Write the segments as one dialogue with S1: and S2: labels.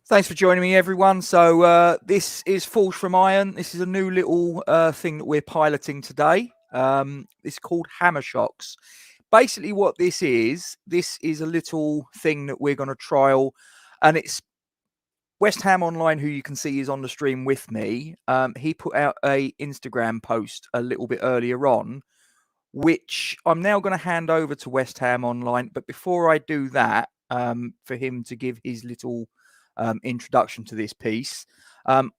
S1: Thanks for joining me, everyone. So this is Falls from Iron. This is a new little thing that we're piloting today. It's called Hammer Shocks. Basically, what this is a little thing that we're going to trial, and it's West Ham Online, who you can see is on the stream with me. He put out a Instagram post a little bit earlier on, which I'm now going to hand over to West Ham Online. But before I do that, for him to give his little introduction to this piece, I'm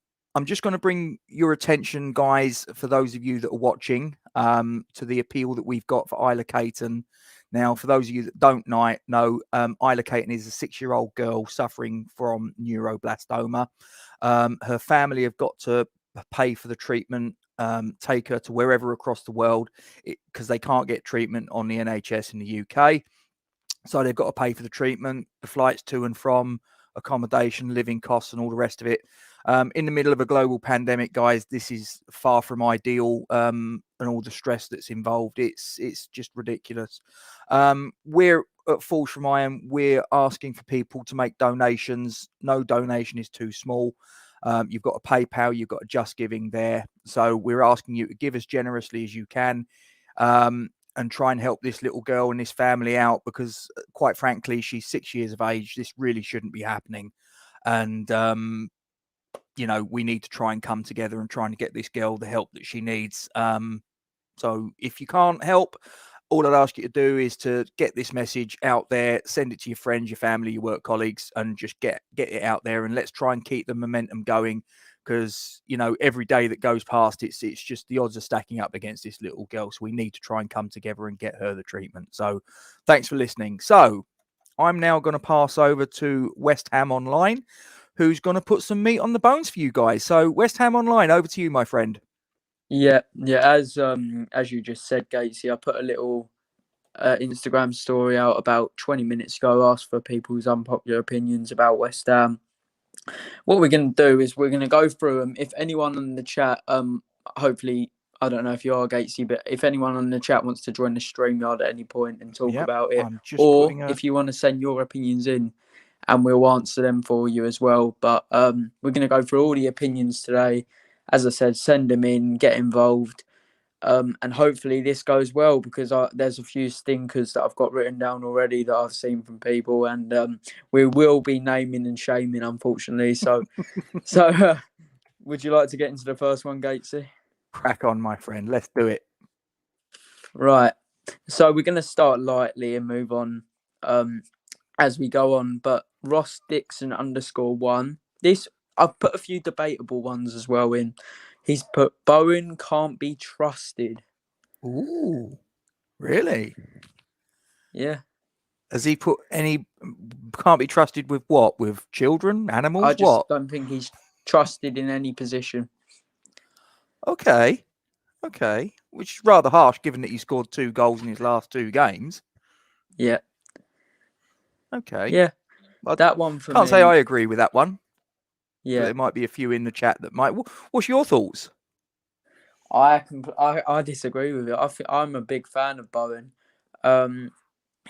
S1: just going to bring your attention, guys, for those of you that are watching, to the appeal that we've got for Isla Caton. Now, for those of you that don't know, Isla Caton is a 6-year-old girl suffering from neuroblastoma. Her family have got to pay for the treatment, take her to wherever across the world because they can't get treatment on the NHS in the UK. So they've got to pay for the treatment, the flights to and from, accommodation, living costs, and all the rest of it. In the middle of a global pandemic, guys, this is far from ideal, and all the stress that's involved. It's just ridiculous. We're at Falls from Iron. We're asking for people to make donations. No donation is too small. You've got a PayPal, you've got a Just Giving there. So we're asking you to give as generously as you can, and try and help this little girl and this family out because, quite frankly, she's 6 years of age. This really shouldn't be happening. And, we need to try and come together and try and get this girl the help that she needs. So if you can't help, all I'd ask you to do is to get this message out there, send it to your friends, your family, your work colleagues, and just get it out there. And let's try and keep the momentum going because, every day that goes past, it's just the odds are stacking up against this little girl. So we need to try and come together and get her the treatment. So thanks for listening. So I'm now going to pass over to West Ham Online, who's going to put some meat on the bones for you guys. So West Ham Online, over to you, my friend.
S2: Yeah. As you just said, Gatesy, I put a little Instagram story out about 20 minutes ago, asked for people's unpopular opinions about West Ham. What we're going to do is we're going to go through them. If anyone in the chat, hopefully, I don't know if you are, Gatesy, but if anyone on the chat wants to join the StreamYard at any point and talk about it, or if you want to send your opinions in, and we'll answer them for you as well. But we're going to go through all the opinions today. As I said, send them in, get involved. And hopefully this goes well because there's a few stinkers that I've got written down already that I've seen from people, and we will be naming and shaming, unfortunately. So, would you like to get into the first one, Gatesy?
S1: Crack on, my friend. Let's do it.
S2: Right. So we're going to start lightly and move on as we go on. But Ross Dixon _1. This I've put a few debatable ones as well in. He's put Bowen can't be trusted.
S1: Ooh, really?
S2: Yeah.
S1: Has he put any can't be trusted with what? With children, animals?
S2: I just don't think he's trusted in any position.
S1: Okay. Which is rather harsh given that he scored 2 goals in his last 2 games.
S2: Yeah.
S1: Okay.
S2: Yeah. That one for me.
S1: Can't say I agree with that one.
S2: Yeah.
S1: But there might be a few in the chat that might. What's your thoughts?
S2: I disagree with it. I'm a big fan of Bowen.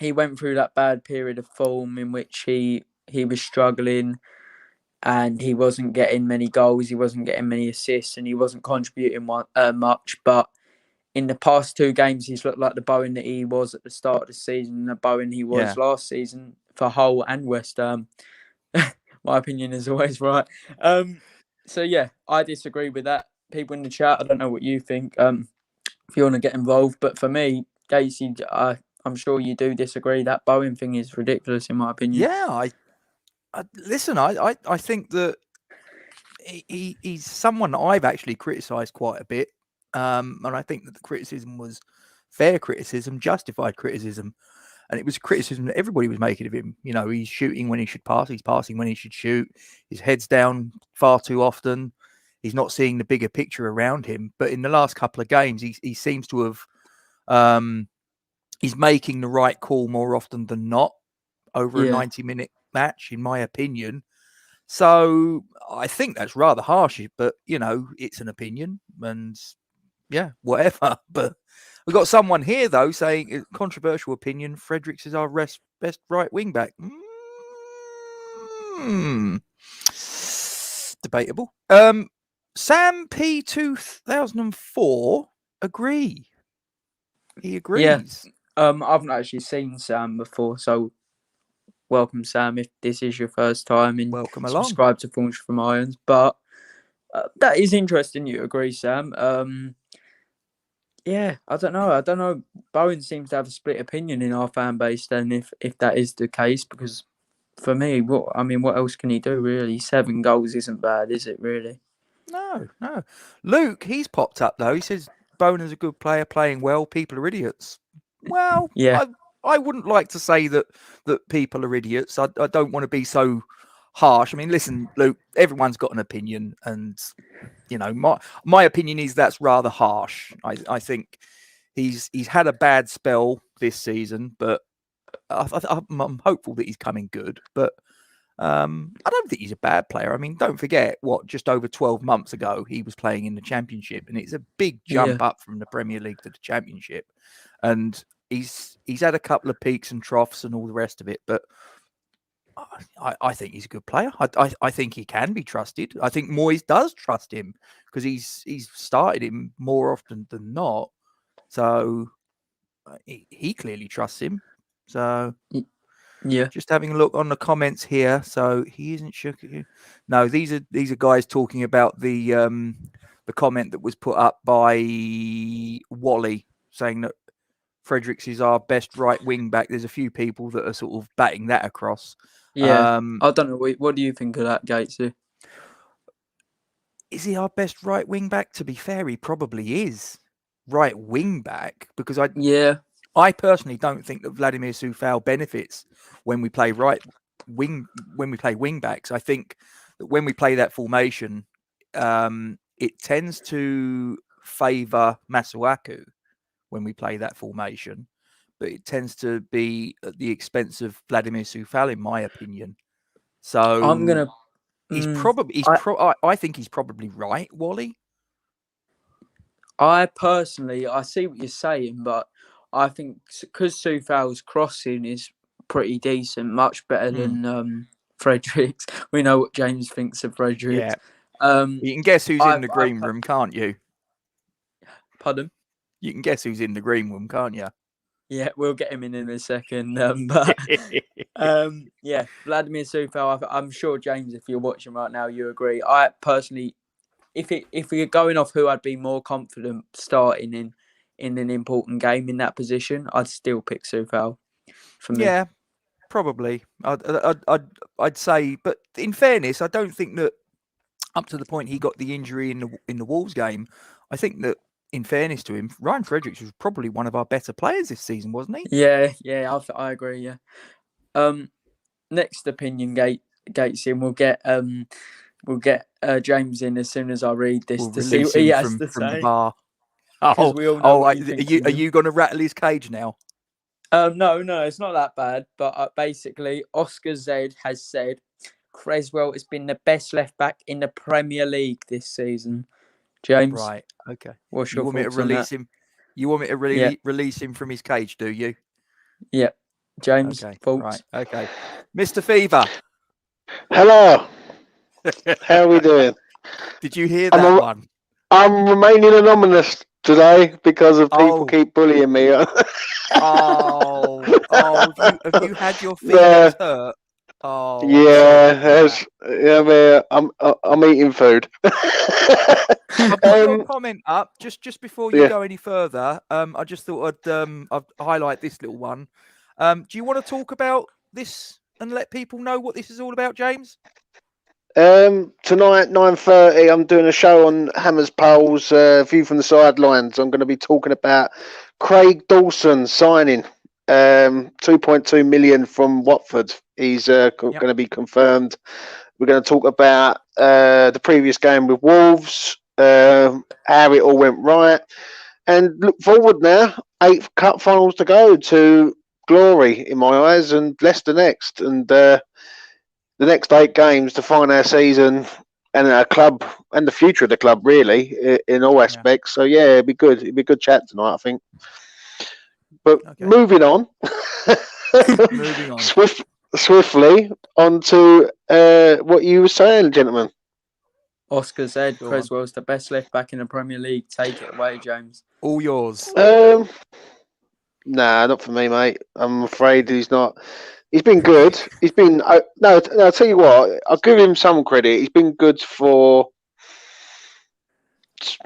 S2: He went through that bad period of form in which he was struggling and he wasn't getting many goals, he wasn't getting many assists, and he wasn't contributing much. But in the past 2 games, he's looked like the Bowen that he was at the start of the season and the Bowen he was last season for Hull and West Ham. My opinion is always right. So, yeah, I disagree with that. People in the chat, I don't know what you think, if you want to get involved. But for me, Casey, I'm sure you do disagree. That Bowen thing is ridiculous, in my opinion.
S1: Yeah, listen, I think that he's someone that I've actually criticised quite a bit. And I think that the criticism was fair criticism, justified criticism. And it was criticism that everybody was making of him. He's shooting when he should pass. He's passing when he should shoot. His head's down far too often. He's not seeing the bigger picture around him. But in the last couple of games, he seems to have he's making the right call more often than not over a 90-minute match, in my opinion. So I think that's rather harsh, but, it's an opinion and, yeah, whatever. But we've got someone here, though, saying, controversial opinion, Fredericks is our best right wing back. Debatable. Sam P 2004 agree. He agrees.
S2: I've not actually seen Sam before, so welcome, Sam, if this is your first time and
S1: Welcome along.
S2: subscribe to Thorns from Irons. But that is interesting. You agree, Sam? Yeah, I don't know. Bowen seems to have a split opinion in our fan base. Then, if that is the case, because for me, what else can he do really? 7 goals isn't bad, is it really?
S1: No. Luke, he's popped up though. He says Bowen's a good player, playing well. People are idiots. Well,
S2: Yeah.
S1: I wouldn't like to say that people are idiots. I don't want to be so harsh. I mean, listen, Luke, everyone's got an opinion, and you know, my opinion is that's rather harsh. I think he's had a bad spell this season, but I'm hopeful that he's coming good. But I don't think he's a bad player. I mean, don't forget just over 12 months ago he was playing in the Championship, and it's a big jump up from the Premier League to the Championship, and he's had a couple of peaks and troughs and all the rest of it, but I think he's a good player. I think he can be trusted. I think Moyes does trust him because he's started him more often than not. So he clearly trusts him. So
S2: yeah,
S1: just having a look on the comments here. So he isn't sure. No, these are guys talking about the comment that was put up by Wally saying that Fredericks is our best right wing back. There's a few people that are sort of batting that across.
S2: Yeah, I don't know. What do you think of that, Gatesy?
S1: Is he our best right wing back? To be fair, he probably is right wing back because I personally don't think that Vladimir Soufal benefits when we play wing backs. I think that when we play that formation, it tends to favour Masuaku when we play that formation, but it tends to be at the expense of Vladimir Soufal, in my opinion. So
S2: I'm gonna.
S1: I think he's probably right, Wally.
S2: I see what you're saying, but I think because Soufal's crossing is pretty decent, much better than Fredericks. We know what James thinks of Fredericks.
S1: Yeah. You can guess who's in the green room, can't you?
S2: Pardon?
S1: You can guess who's in the green room, can't you?
S2: Yeah, we'll get him in a second. But yeah, Vladimir Soufal. I'm sure, James, if you're watching right now, you agree. I personally, if we're going off who I'd be more confident starting in an important game in that position, I'd still pick Soufal. For me,
S1: yeah, probably. I'd say, but in fairness, I don't think that up to the point he got the injury in the Wolves game, I think that in fairness to him, Ryan Fredericks was probably one of our better players this season, wasn't he?
S2: Yeah, I agree. Yeah. Next opinion, Gates in. We'll get James in as soon as I read this to see what he has to say.
S1: From the bar.
S2: We all know what
S1: are you going to rattle his cage now?
S2: No, it's not that bad. But basically, Oscar Z has said Creswell has been the best left back in the Premier League this season. James,
S1: right? Okay.
S2: What's your thoughts on that?
S1: You want me to release him from his cage? Do you?
S2: Yeah, James.
S1: Okay.
S2: Thoughts?
S1: Right. Okay. Mr. Fever.
S3: Hello. How are we doing?
S1: Did you hear that one?
S3: I'm remaining anonymous today because of people keep bullying me.
S1: Have you had your feelings hurt? Oh,
S3: yeah. I'm eating food.
S1: I've got your comment up just before you go any further. I just thought I'd highlight this little one. Do you want to talk about this and let people know what this is all about, James?
S3: Tonight, 9:30, I'm doing a show on Hammers Poles, View from the Sidelines. I'm going to be talking about Craig Dawson signing 2.2 million from Watford. He's going to be confirmed. We're going to talk about the previous game with Wolves, how it all went right, and look forward now. 8 cup finals to go to glory in my eyes, and Leicester next, and the next 8 games to find our season and our club and the future of the club, really, in all aspects. So it'd be good. It'd be a good chat tonight, I think. But moving on,
S1: moving on
S3: swiftly onto what you were saying, gentlemen.
S2: Oscar said
S1: Go on.
S2: Creswell's the best left back in the Premier League. Take it away, James.
S1: All yours.
S3: Nah, not for me, mate. I'm afraid he's not. He's been good. He's been no. I'll tell you what. I'll give him some credit. He's been good for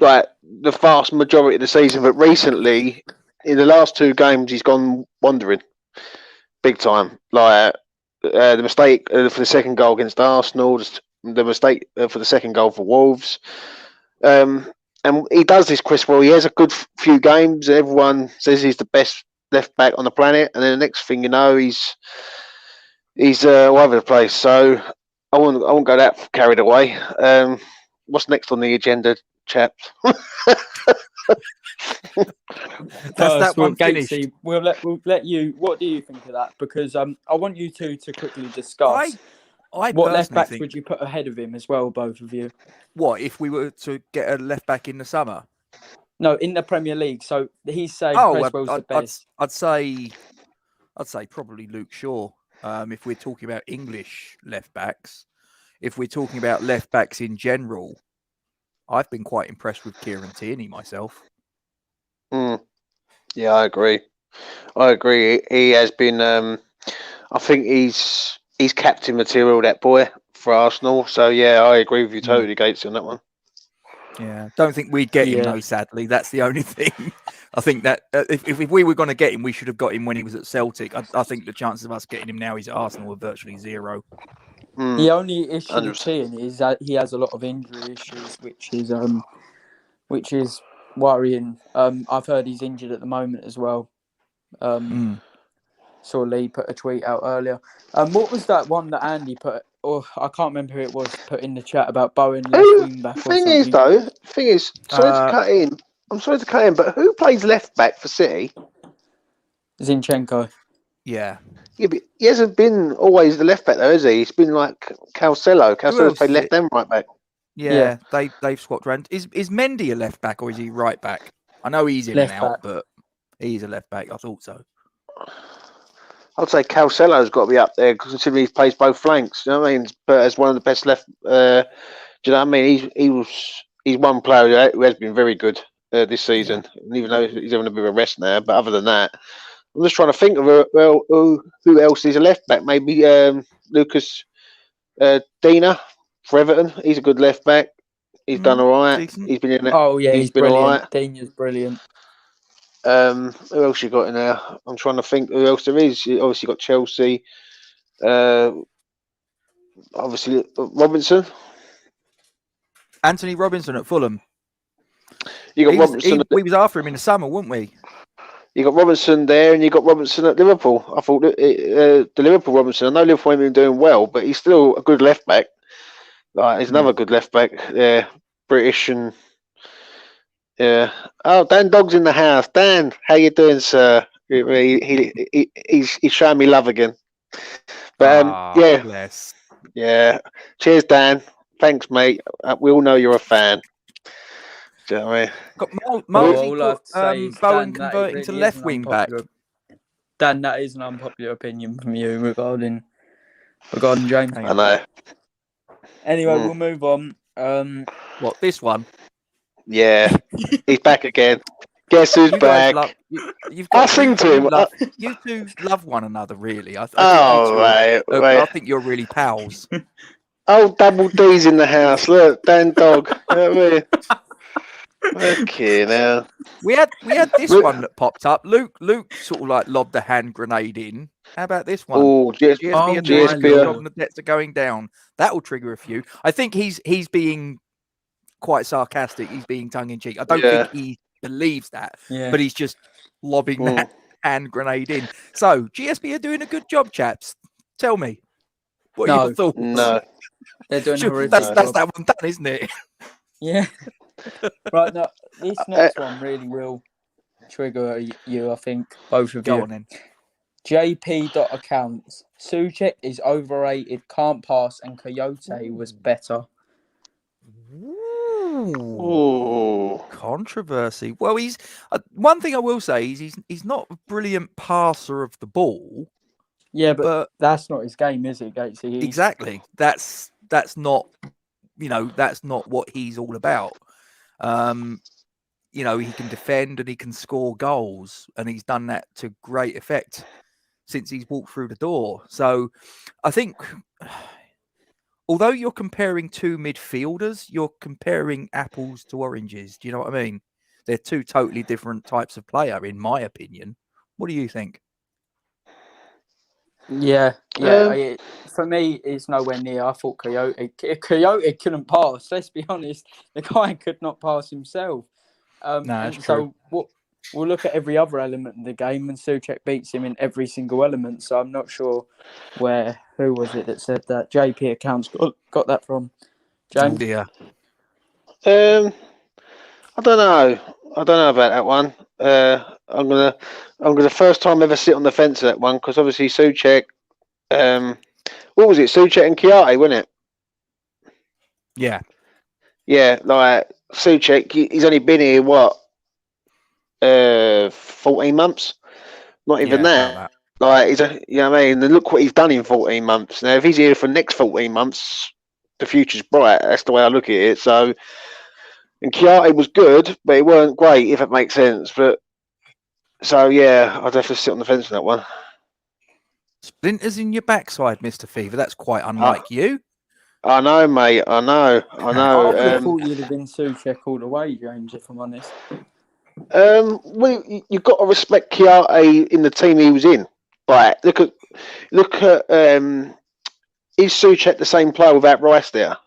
S3: like the vast majority of the season, but recently, in the last two games, he's gone wandering big time. Like the mistake for the second goal against Arsenal, the mistake for the second goal for Wolves. And he does this, Chris. Well, he has a good few games. Everyone says he's the best left back on the planet, and then the next thing you know, he's all over the place. So I won't go that carried away. What's next on the agenda, chaps?
S1: That's that one finished.
S2: Gatesy, we'll let you. What do you think of that? Because I want you two to quickly discuss.
S1: I
S2: What left
S1: personally
S2: backs
S1: think,
S2: would you put ahead of him as well, both of you?
S1: what if we were to get a left back in the summer?
S2: No, in the Premier League. So he's saying Creswell's the best.
S1: I'd say probably Luke Shaw. If we're talking about English left backs, if we're talking about left backs in general, I've been quite impressed with Kieran Tierney myself.
S3: Yeah, I agree. He has been. I think he's captain material, that boy, for Arsenal. So yeah, I agree with you totally, Gates, on that one.
S1: Yeah, don't think we'd get him though. Sadly, that's the only thing. I think that if we were going to get him, we should have got him when he was at Celtic. I think the chances of us getting him now he's at Arsenal are virtually zero.
S2: The only issue
S3: 100%.
S2: with Tierney is that he has a lot of injury issues, which is worrying. I've heard he's injured at the moment as well. Saw Lee put a tweet out earlier. What was that one that Andy put? Or I can't remember who it was. Put in the chat about Bowen left wing back or something.
S3: The thing is, sorry to cut in. I'm sorry to cut in, but who plays left back for City?
S2: Zinchenko.
S1: Yeah,
S3: but he hasn't been always the left back though, has he? He's been like Cancelo. Cancelo's played left and right back.
S1: Yeah. They've swapped around. Is Mendy a left back or is he right back? I know he's in
S2: left
S1: and out,
S2: back.
S1: but he's a left back. I thought so.
S3: I'd say Cancelo's got to be up there considering he plays both flanks. You know what I mean? But as one of the best left, do you know what I mean? He's one player who has been very good this season, even though he's having a bit of a rest now. But other than that, I'm just trying to think of who else is a left back. Maybe Lucas Dina for Everton. He's a good left back. He's done all right.
S1: Decent.
S3: He's been in it.
S2: Oh yeah, he's
S3: been
S2: brilliant.
S3: all right.
S2: Dina's brilliant.
S3: Who else you got in there? I'm trying to think who else there is. You obviously got Chelsea. Obviously Robinson.
S1: Anthony Robinson at Fulham.
S3: You got Robinson.
S1: We was after him in the summer, weren't we?
S3: You got Robinson there, and you got Robinson at Liverpool. I thought the Liverpool Robinson. I know Liverpool ain't been doing well, but he's still a good left back. Like he's another good left back. Yeah, British and yeah. Oh, Dan Dog's in the house. Dan, how you doing, sir? He's showing me love again. But yeah,
S1: bless.
S3: Yeah. Cheers, Dan. Thanks, mate. We all know you're a fan. Do you know what I mean?
S1: Got Bowen converting to left wing back.
S2: Dan, that is an unpopular opinion from you regarding James.
S3: I know.
S2: Anyway, we'll move on.
S1: What, this one?
S3: Yeah, he's back again. Guess who's back? I'll sing to him.
S1: You two love one another, really. I think you're really pals.
S3: Oh, Double D's in the house. Look, Dan Dog. You know what I mean? Okay, now
S1: we had this one that popped up. Luke sort of like lobbed a hand grenade in. How about this one?
S3: Oh, GSP.
S1: The debts are going down. That will trigger a few. I think he's being quite sarcastic. He's being tongue in cheek. I don't think he believes that, but he's just lobbing that hand grenade in. So GSP are doing a good job, chaps. Tell me, what are your thoughts?
S3: No,
S2: they're doing a horrific
S1: that's
S2: job.
S1: that one done, isn't it?
S2: Yeah. Right, now this next one really will trigger you, I think, both of you.
S1: Go on then.
S2: JP.accounts. Suchek is overrated, can't pass, and Coyote was better.
S3: Ooh.
S1: Controversy. Well, he's one thing I will say is he's not a brilliant passer of the ball,
S2: Yeah, but
S1: but
S2: that's not his game, is it, Gatesy?
S1: exactly, that's not, that's not what he's all about. He can defend and he can score goals, and he's done that to great effect since he's walked through the door. So I think, although you're comparing two midfielders, you're comparing apples to oranges. Do you know what I mean? They're two totally different types of player, in my opinion. What do you think?
S2: Yeah. For me, it's nowhere near. I thought Coyote couldn't pass. Let's be honest, the guy could not pass himself.
S1: No, that's
S2: and
S1: true.
S2: so we'll look at every other element of the game, and Souček beats him in every single element. So I'm not sure who was it that said that? JP accounts got that from.
S1: Oh
S2: James?
S1: dear.
S3: I don't know. I don't know about that one. I'm gonna first time ever sit on the fence of that one because obviously Souček. What was it? Souček and Chiarte, wasn't it?
S1: Yeah.
S3: Yeah, like Souček, he's only been here 14 months? Not even
S1: about
S3: that. Like you know what I mean? And look what he's done in 14 months. Now, if he's here for the next 14 months, the future's bright. That's the way I look at it. So, and Chiarte was good, but it weren't great, if it makes sense. But so yeah, I'd have to sit on the fence on that one.
S1: Splinters in your backside, Mr. Fever. That's quite unlike you.
S3: I know, mate. I know.
S2: I would have thought you'd have been Souček all the way, James, if I'm honest.
S3: Well, you've got to respect Chiarte in the team he was in. Right, look at is Souček the same player without Rice there?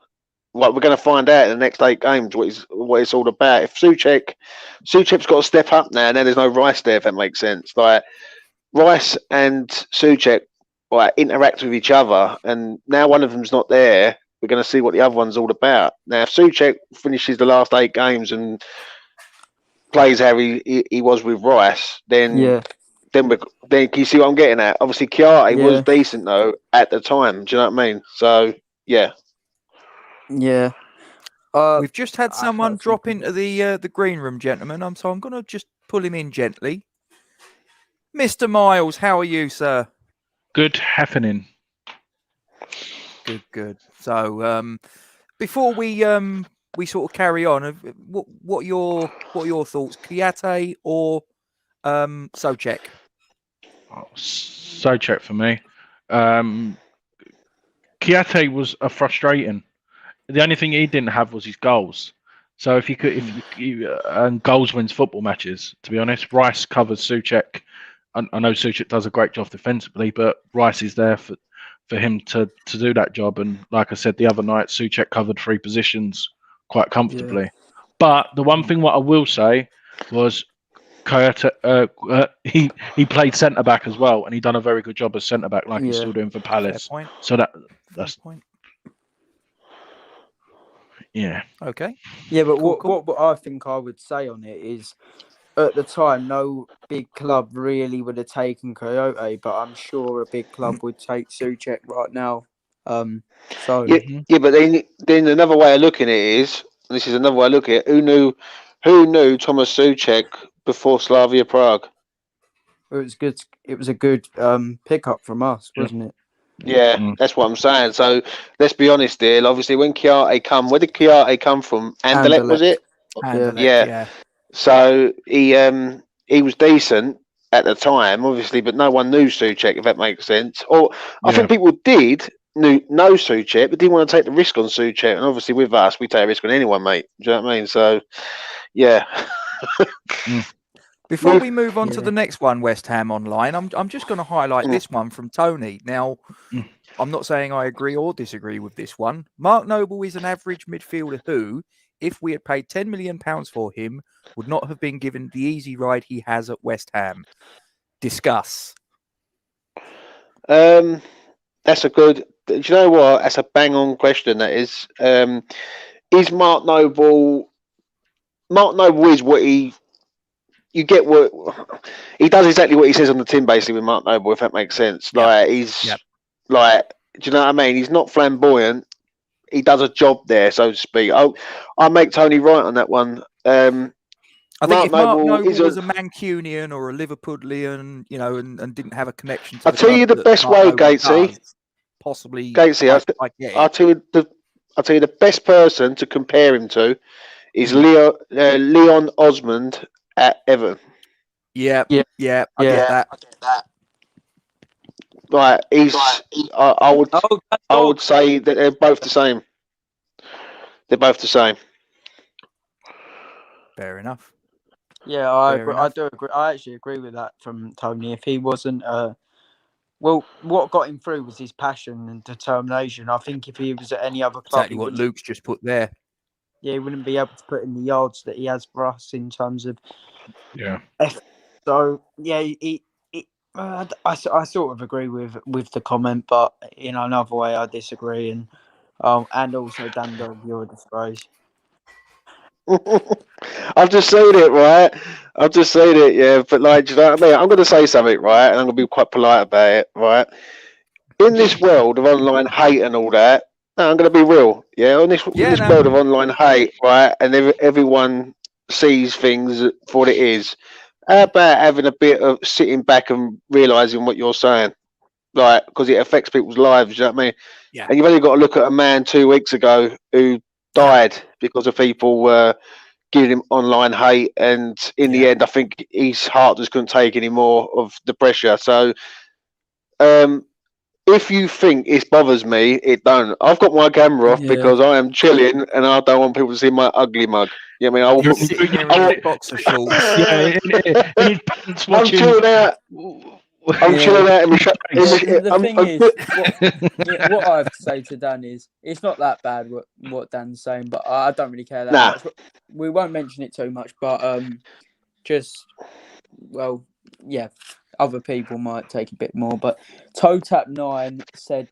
S3: Like, we're going to find out in the next 8 games what it's all about. If Souček's got to step up now, and then there's no Rice there, if that makes sense. Like, Rice and Souček interact with each other, and now one of them's not there. We're going to see what the other one's all about. Now, if Souček finishes the last 8 games and plays how he was with Rice, then can you see what I'm getting at? Obviously, Chiarte was decent though at the time. Do you know what I mean? So yeah.
S1: We've just had someone drop into the green room, gentlemen. So I'm going to just pull him in gently. Mr. Miles, how are you, sir?
S4: Good happening.
S1: Good. So before we sort of carry on, what are your thoughts, Chiarte or Souček?
S4: Souček for me. Chiarte was a frustrating. The only thing he didn't have was his goals. So if and goals wins football matches. To be honest, Rice covers Souček. I know Souček does a great job defensively, but Rice is there for him to do that job. And like I said the other night, Souček covered 3 positions quite comfortably. But the one thing what I will say was Coyote, he played centre back as well, and he done a very good job as centre back, like he's still doing for Palace. So that's point. Yeah.
S1: Okay.
S2: Yeah, but cool. What I think I would say on it is, at the time, no big club really would have taken Coyote, but I'm sure a big club would take Souček right now.
S3: But then another way of looking at it is, and this is another way of looking at it, who knew Thomas Souček before Slavia Prague?
S2: It was good. It was a good pickup from us, wasn't it?
S3: Yeah, that's what I'm saying. So let's be honest here. Obviously, when Chiarte where did Chiarte come from? Anderlecht, was it?
S1: Anderlecht, yeah.
S3: So he was decent at the time, obviously, but no one knew Souček, if that makes sense. Or I think people did know Souček, but didn't want to take the risk on Souček. And obviously, with us, we take a risk on anyone, mate. Do you know what I mean? So, yeah.
S1: Before we move on to the next one, West Ham Online, I'm just going to highlight this one from Tony. Now, I'm not saying I agree or disagree with this one. Mark Noble is an average midfielder who, if we had paid £10 million for him, would not have been given the easy ride he has at West Ham. Discuss.
S3: That's a good... Do you know what? That's a bang-on question, that is. Is Mark Noble... Mark Noble is what he... You get what... He does exactly what he says on the tin, basically, with Mark Noble, if that makes sense. Like, he's... Like, do you know what I mean? He's not flamboyant. He does a job there, so to speak. I'll make Tony right on that one.
S1: I I think if Mark Noble
S3: is
S1: was a Mancunian or a Liverpudlian, you know, and didn't have a connection to
S3: I'll
S1: the
S3: tell
S1: club
S3: you the
S1: that
S3: best
S1: Mark
S3: way,
S1: Noble
S3: Gatesy.
S1: does, possibly,
S3: Gatesy,
S1: I get
S3: I'll
S1: it.
S3: tell you the best person to compare him to is Leon Osmond at Everton.
S1: Yeah,
S2: Yeah.
S1: I get that.
S3: Right, I
S2: Oh, that
S3: I
S2: dog.
S3: would say that they're both the same. They're both the same.
S1: Fair enough.
S2: Yeah, I
S1: Fair
S2: agree. I
S1: enough.
S2: do agree. I actually agree with that from Tony. If he wasn't, well, what got him through was his passion and determination. I think if he was at any other club,
S1: Exactly what Luke's just put there.
S2: he wouldn't be able to put in the yards that he has for us in terms of
S4: Yeah.
S2: effort. So yeah, I sort of agree with the comment, but in another way, I disagree. And also Dan Dog, you're a disgrace.
S3: I've just seen it, right? I've just seen it, yeah. But like, do you know what I mean? I'm going to say something, right? And I'm going to be quite polite about it, right? In this world of online hate and all that, no, I'm going to be real, yeah. In this world of online hate, right, and everyone sees things for what it is. How about having a bit of sitting back and realizing what you're saying, like, because it affects people's lives. You know what I mean?
S1: Yeah.
S3: And you've only got to look at a man 2 weeks ago who died because of people giving him online hate, and in the end, I think his heart just couldn't take any more of the pressure. So, if you think it bothers me, it don't. I've got my camera off because I am chilling and I don't want people to see my ugly mug. You know what I mean?
S1: You're sitting there in your boxer shorts.
S4: Yeah, in his pants
S3: I'm
S4: watching.
S3: chilling out. I'm chilling out in my
S2: The thing is, what I have to say to Dan is, it's not that bad what Dan's saying, but I don't really care that much. We won't mention it too much, but other people might take a bit more. But ToeTap9 said,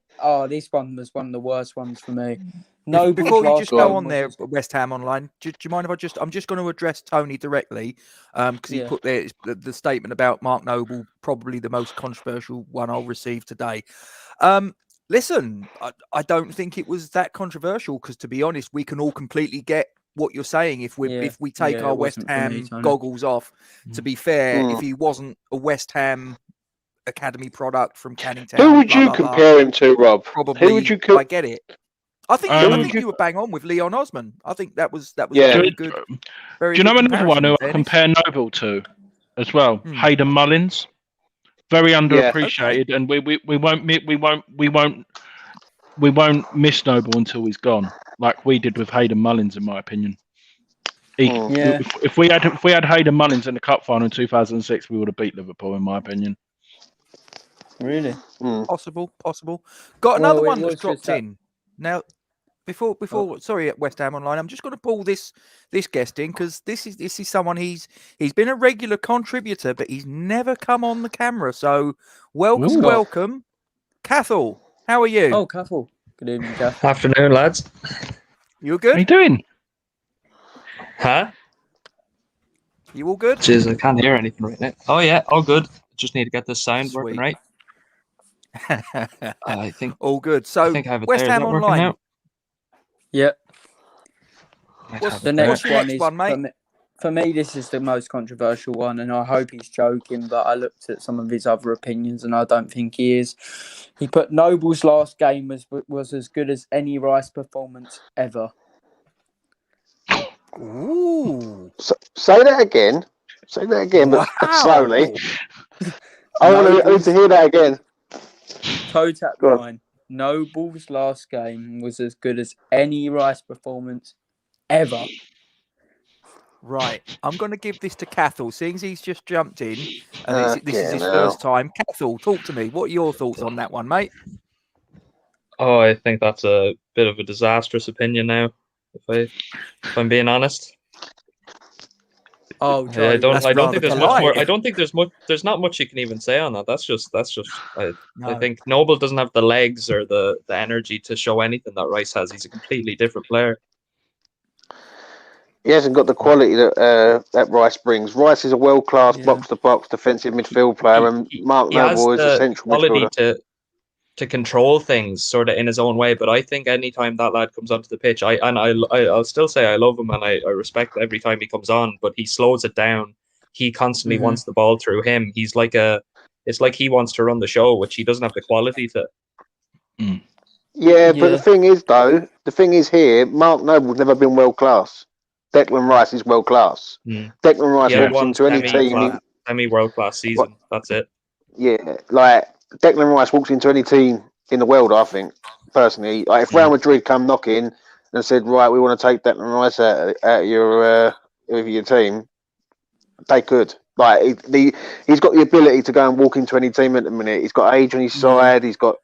S2: this one was one of the worst ones for me.
S1: Before you just go on there, West Ham Online, do you mind if I'm just going to address Tony directly, because he put there the statement about Mark Noble, probably the most controversial one I'll receive today. Listen, I don't think it was that controversial, because to be honest, we can all completely get what you're saying if we take our West Ham goggles off. To be fair, if he wasn't a West Ham academy product from Canning Town,
S3: who would you compare him to, Rob?
S1: Probably.
S3: Who would you?
S1: I get it. I think you were bang on with Leon Osman. I think that was a very good. Very
S4: do you know
S1: good
S4: another one who I compare Noble to as well? Hayden Mullins, very underappreciated, and we won't miss Noble until he's gone, like we did with Hayden Mullins, in my opinion. If we had Hayden Mullins in the cup final in 2006, we would have beat Liverpool, in my opinion.
S2: Really?
S1: Possible. Got another one that's dropped in now. Before, sorry, at West Ham Online, I'm just going to pull this guest in, because this is someone he's been a regular contributor, but he's never come on the camera. So welcome, Cathal. How are you?
S2: Oh, Cathal. Good evening, Cathal.
S5: Afternoon, lads.
S1: You good?
S4: How you doing?
S5: Huh?
S1: You all good?
S5: Jeez, I can't hear anything right now. Oh yeah, all good. Just need to get this sound working right. I think
S1: all good. So
S5: I think I have it
S1: West
S5: there.
S1: Ham Online.
S5: Now?
S2: Yeah.
S1: What's your next one, mate?
S2: For me, this is the most controversial one, and I hope he's joking, but I looked at some of his other opinions, and I don't think he is. He put Noble's last game was as good as any Rice performance ever.
S1: Ooh.
S3: Say that again. But slowly. I want to hear that again.
S2: ToeTap9. Noble's last game was as good as any Rice performance ever.
S1: Right. I'm going to give this to Cathal, seeing as he's just jumped in, and this is his first time. Cathal, talk to me. What are your thoughts on that one, mate?
S5: Oh, I think that's a bit of a disastrous opinion now, if I'm being honest.
S2: Oh,
S5: I don't think there's much more. I don't think there's not much you can even say on that. That's just. I think Noble doesn't have the legs or the energy to show anything that Rice has. He's a completely different player.
S3: He hasn't got the quality that Rice brings. Rice is a world-class box-to-box defensive midfield player, and Mark Noble is a central midfielder.
S5: control things sort of in his own way. But I think anytime that lad comes onto the pitch, I'll still say I love him and I respect every time he comes on, but he slows it down. He constantly wants the ball through him. It's like he wants to run the show, which he doesn't have the quality to.
S3: Yeah, but the thing is here, Mark Noble's never been world class. Declan Rice is world class. Declan Rice walks into any team.
S5: World class season. That's it.
S3: Yeah, like Declan Rice walks into any team in the world, I think, personally. Like if Real Madrid come knocking and said, right, we want to take Declan Rice out of your team, they could. Like he's got the ability to go and walk into any team at the minute. He's got age on his side. He's got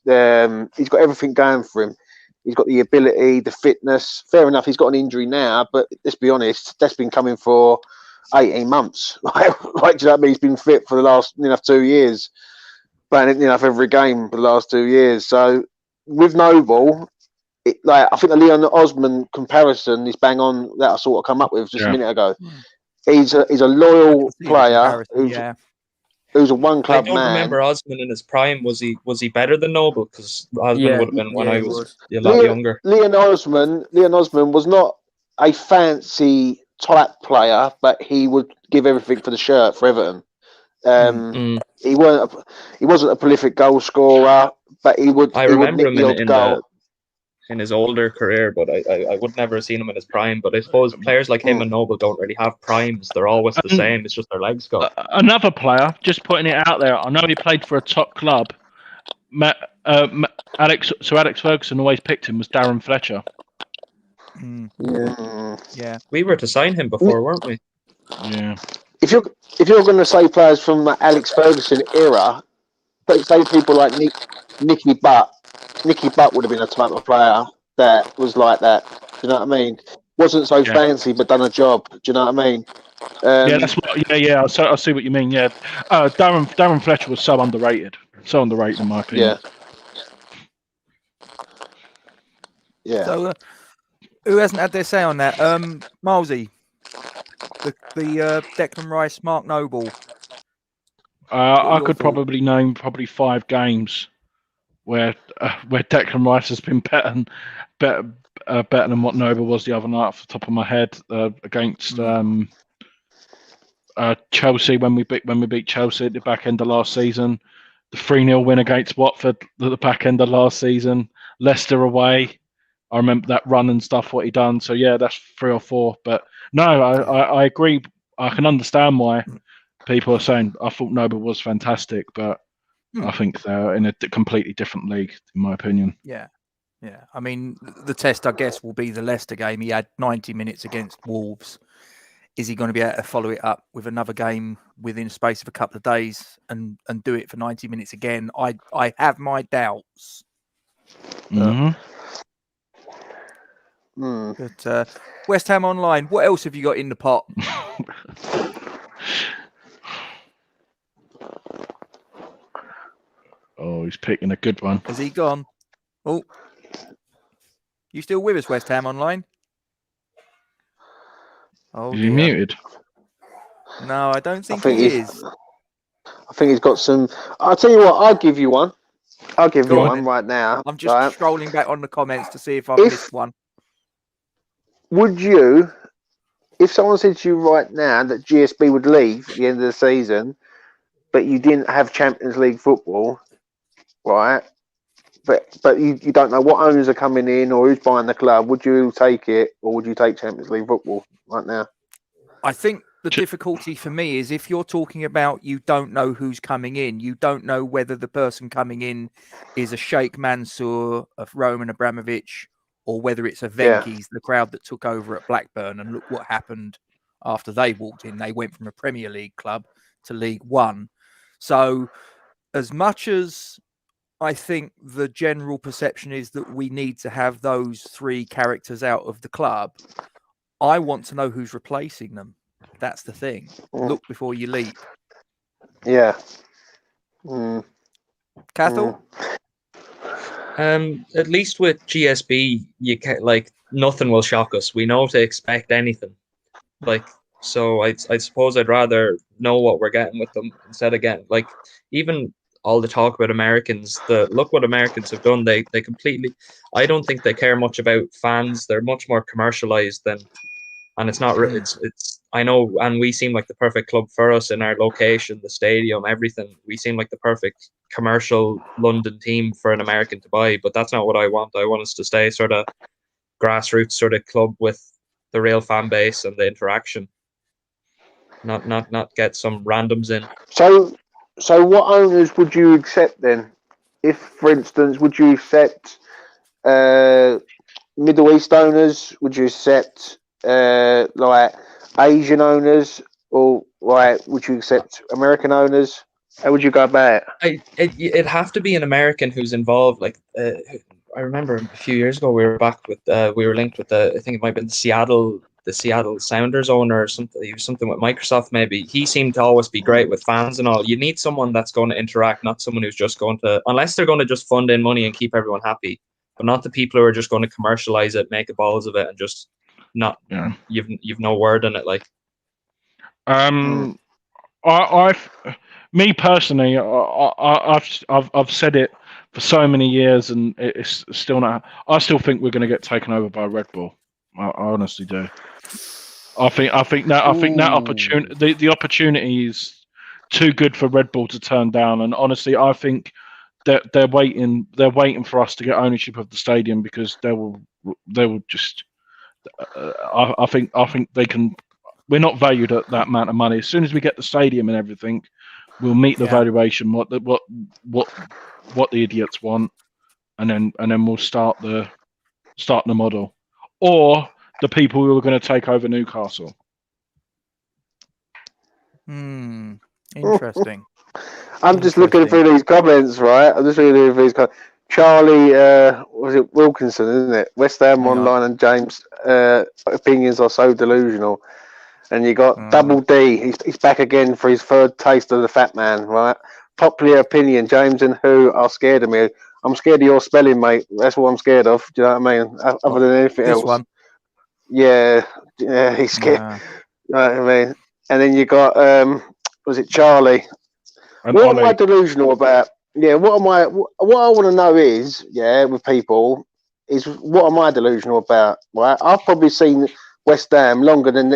S3: everything going for him. He's got the ability, the fitness. Fair enough, he's got an injury now, but let's be honest, that's been coming for 18 months. Like, do you know what I mean? He's been fit for the last 2 years, playing every game for the last 2 years. So with Noble, I think the Leon Osman comparison is bang on that I sort of come up with just a minute ago. He's a loyal player who's a one club man.
S5: I don't remember Osman in his prime. Was he better than Noble? Because Osman would have been when I was a lot younger.
S3: Leon Osman was not a fancy type player, but he would give everything for the shirt for Everton. He wasn't a prolific goal scorer, but he would.
S5: I remember him in his older career, but I would never have seen him in his prime. But I suppose players like him and Noble don't really have primes. They're always the same. It's just their legs go.
S4: Another player, just putting it out there, I know he played for a top club. Alex Ferguson always picked him, was Darren Fletcher.
S1: Yeah.
S5: We were to sign him before, weren't we?
S4: Yeah.
S3: If you're going to say players from the Alex Ferguson era, but say people like Nicky Butt. Nicky Butt would have been a type of player that was like that. Do you know what I mean? Wasn't so fancy, but done a job. Do you know what I mean?
S4: That's what. Yeah. I see what you mean. Yeah, Darren Fletcher was so underrated. So underrated in my opinion.
S3: Yeah.
S1: So, who hasn't had their say on that? Milesy, the Declan Rice, Mark Noble.
S4: I could probably name 5 games where Declan Rice has been better than what Noble was the other night off the top of my head against Chelsea when we beat Chelsea at the back end of last season, the 3-0 win against Watford at the back end of last season, Leicester away. I remember that run and stuff, what he done. So yeah, that's 3 or 4. But no, I agree. I can understand why people are saying I thought Noble was fantastic, but I think they're in a completely different league, in my opinion.
S1: Yeah. I mean, the test, I guess, will be the Leicester game. He had 90 minutes against Wolves. Is he going to be able to follow it up with another game within the space of a couple of days and do it for 90 minutes again? I have my doubts. But West Ham Online, what else have you got in the pot?
S4: Oh, he's picking a good one.
S1: Has he gone? Oh, you still with us, West Ham Online? Oh,
S4: is he muted?
S1: No, I don't think he is.
S3: I think he's got some. I'll tell you what. I'll give you one. I'll give you one right now.
S1: I'm just scrolling back on the comments to see if I've missed one.
S3: Would you, if someone said to you right now that GSB would leave at the end of the season, but you didn't have Champions League football, right? But you don't know what owners are coming in or who's buying the club, would you take it or would you take Champions League football right now?
S1: I think the difficulty for me is if you're talking about you don't know who's coming in, you don't know whether the person coming in is a Sheikh Mansour, a Roman Abramovich, or whether it's a Venky's, the crowd that took over at Blackburn. And look what happened after they walked in. They went from a Premier League club to League One. So as much as I think the general perception is that we need to have those 3 characters out of the club, I want to know who's replacing them. That's the thing. Look before you leap.
S3: Yeah.
S1: Cathal?
S5: At least with GSB, you can nothing will shock us. We know to expect anything. So I suppose I'd rather know what we're getting with them instead of getting even all the talk about Americans. Look what Americans have done. They completely. I don't think they care much about fans. They're much more commercialized than, and it's not. It's. I know, and we seem like the perfect club for us in our location, the stadium, everything. We seem like the perfect commercial London team for an American to buy. But that's not what I want. I want us to stay sort of grassroots sort of club with the real fan base and the interaction. Not get some randoms in.
S3: So what owners would you accept then? If, for instance, would you accept Middle East owners? Would you accept like Asian owners, or like would you accept American owners? How would you go about it?
S5: It'd have to be an American who's involved. Like I remember a few years ago, we were back with we were linked with I think it might have been the Seattle Sounders owner or something. He was something with Microsoft maybe. He seemed to always be great with fans and all. You need someone that's going to interact, not someone who's just going to, unless they're going to just fund in money and keep everyone happy, but not the people who are just going to commercialize it, make a balls of it, and just not. Yeah. You've no word in it, like.
S4: Me personally, I've said it for so many years, and it's still not. I still think we're going to get taken over by Red Bull. I honestly do. I think that opportunity, the opportunity is too good for Red Bull to turn down. And honestly, I think that they're waiting for us to get ownership of the stadium, because they will just. I think they can. We're not valued at that amount of money. As soon as we get the stadium and everything, we'll meet the valuation what the idiots want, and then we'll start the model, or the people who are going to take over Newcastle.
S1: Interesting.
S3: I'm just looking through these comments, right? I'm just looking through these comments. Charlie, was it Wilkinson, isn't it? West Ham Online and James opinions are so delusional. And you got Double D. He's back again for his third taste of the fat man, right? Popular opinion. James and who are scared of me. I'm scared of your spelling, mate. That's what I'm scared of. Do you know what I mean? Other than anything else.
S1: This one.
S3: Yeah, he's scared. Right, I mean, and then you got was it Charlie? And what Ollie. Am I delusional about? Yeah, what I want to know is, with people, is what am I delusional about? Right, I've probably seen West Ham longer than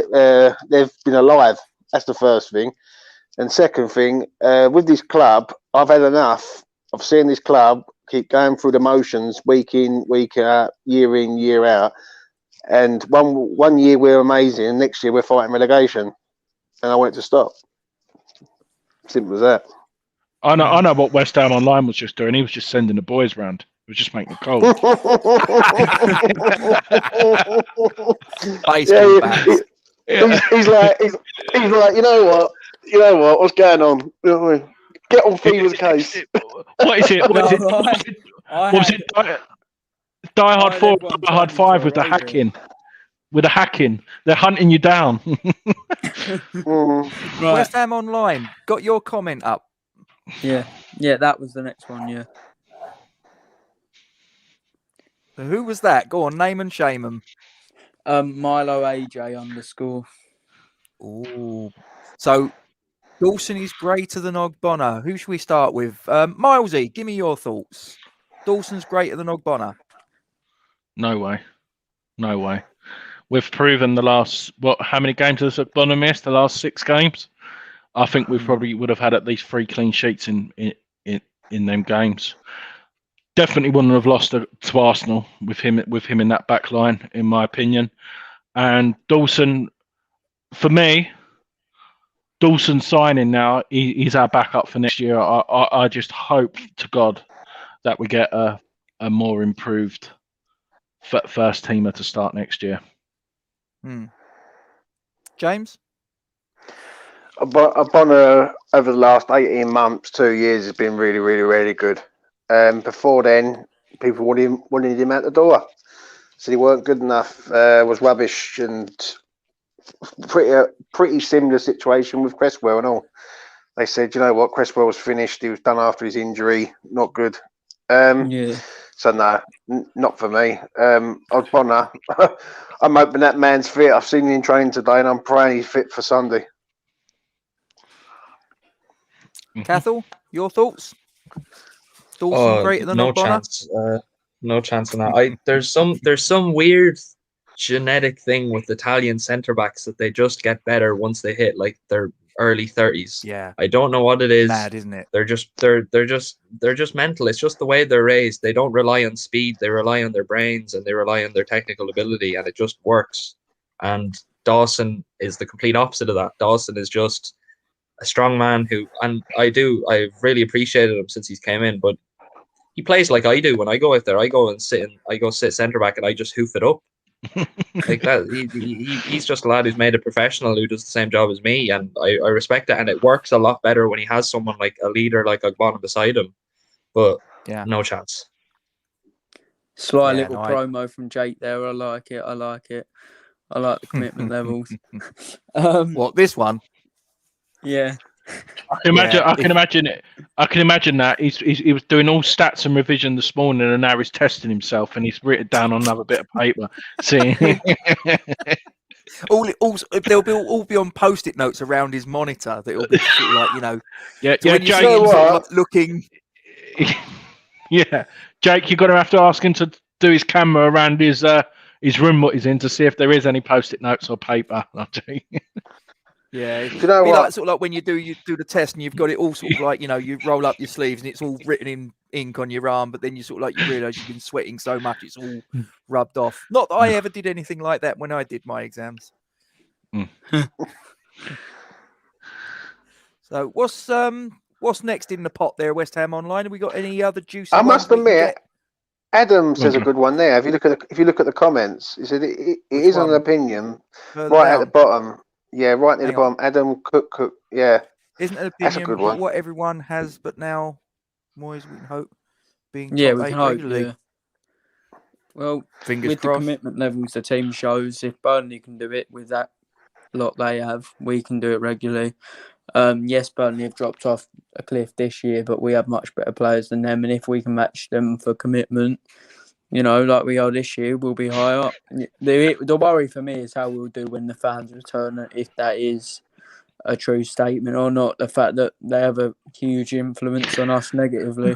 S3: they've been alive. That's the first thing. And second thing, with this club, I've had enough of seeing this club keep going through the motions week in, week out, year in, year out. And one year we're amazing, next year we're fighting relegation. And I want it to stop. Simple as that.
S4: I know what West Ham Online was just doing. He was just sending the boys round. He was just making it cold. He's
S3: like, you know what? What's going on? You know what I mean? Get on Fever's case.
S4: What is it? What was it? Die Hard 4, Die Hard 5 with the hacking. With the hacking, they're hunting you down.
S1: Right. West Ham Online, got your comment up.
S2: Yeah, that was the next one. Yeah.
S1: So who was that? Go on, name and shame them.
S2: Milo AJ_.
S1: Ooh. So Dawson is greater than Ogbonna. Who should we start with? Milesy, give me your thoughts. Dawson's greater than Ogbonna.
S4: No way. We've proven the last, how many games has Ogbonna missed? The last 6 games? I think we probably would have had at least 3 clean sheets in them games. Definitely wouldn't have lost to Arsenal with him in that back line, in my opinion. And Dawson, for me, Dawson signing now, he's our backup for next year. I just hope to God that we get a more improved first teamer to start next year.
S1: James?
S3: Ogbonna over the last 18 months, 2 years, has been really, really, really good. Before then, people wanted him out the door. Said he weren't good enough, was rubbish, and pretty similar situation with Cresswell and all. They said, you know what, Cresswell was finished. He was done after his injury. Not good. So no, not for me. Ogbonna, I'm hoping that man's fit. I've seen him in training today, and I'm praying he's fit for Sunday.
S1: Cathal, your thoughts? Dawson greater than
S5: no
S1: Ogbonna?
S5: chance. No chance on that. There's some weird genetic thing with Italian centre backs that they just get better once they hit like their early 30s.
S1: Yeah.
S5: I don't know what it is.
S1: Mad, isn't it?
S5: They're just mental. It's just the way they're raised. They don't rely on speed. They rely on their brains and they rely on their technical ability, and it just works. And Dawson is the complete opposite of that. Dawson is just a strong man I've really appreciated him since he's came in, but he plays like I do. When I go out there, I go sit centre back and I just hoof it up. Like that. He's just a lad who's made a professional who does the same job as me, and I respect it. And it works a lot better when he has someone like a leader like Ogbonna beside him. But no chance.
S2: Sly little promo from Jake there. I like it. I like the commitment levels.
S1: What, this one?
S2: Yeah.
S4: I can imagine it. I can imagine that he was doing all stats and revision this morning, and now he's testing himself, and he's written down on another bit of paper. See,
S1: they'll all be on post-it notes around his monitor. That'll be sort of like, you know.
S4: yeah,
S1: So when you see him sort of like looking.
S4: Yeah, Jake, you're gonna have to ask him to do his camera around his room what he's in to see if there is any post-it notes or paper.
S1: Yeah,
S3: Do you know what?
S1: Like, sort of like when you do the test and you've got it all sort of like, you know, you roll up your sleeves and it's all written in ink on your arm, but then you sort of like you realise you've been sweating so much it's all rubbed off. Not that I ever did anything like that when I did my exams. So what's next in the pot there, West Ham Online? Have we got any other juicy?
S3: I must admit, Adam says a
S4: Mhm.
S3: good one there. If you look at the comments, he said it is
S1: one?
S3: an opinion
S1: Further
S3: right at
S1: down?
S3: the bottom. Yeah, right near the
S1: Hang on.
S3: bottom. Adam Cook. Yeah,
S1: Isn't an
S3: That's a
S1: opinion
S3: good
S1: but
S3: one.
S1: what everyone has, but now Moyes, we can hope, being
S2: Yeah,
S1: top
S2: we
S1: eight
S2: can hope.
S1: regularly.
S2: Yeah. Well,
S1: Fingers
S2: with the
S1: crossed.
S2: commitment levels the team shows, if Burnley can do it with that lot they have, we can do it regularly. Yes, Burnley have dropped off a cliff this year, but we have much better players than them, and if we can match them for commitment, you know, like we are this year, we'll be high up. The worry for me is how we'll do when the fans return, if that is a true statement or not. The fact that they have a huge influence on us negatively.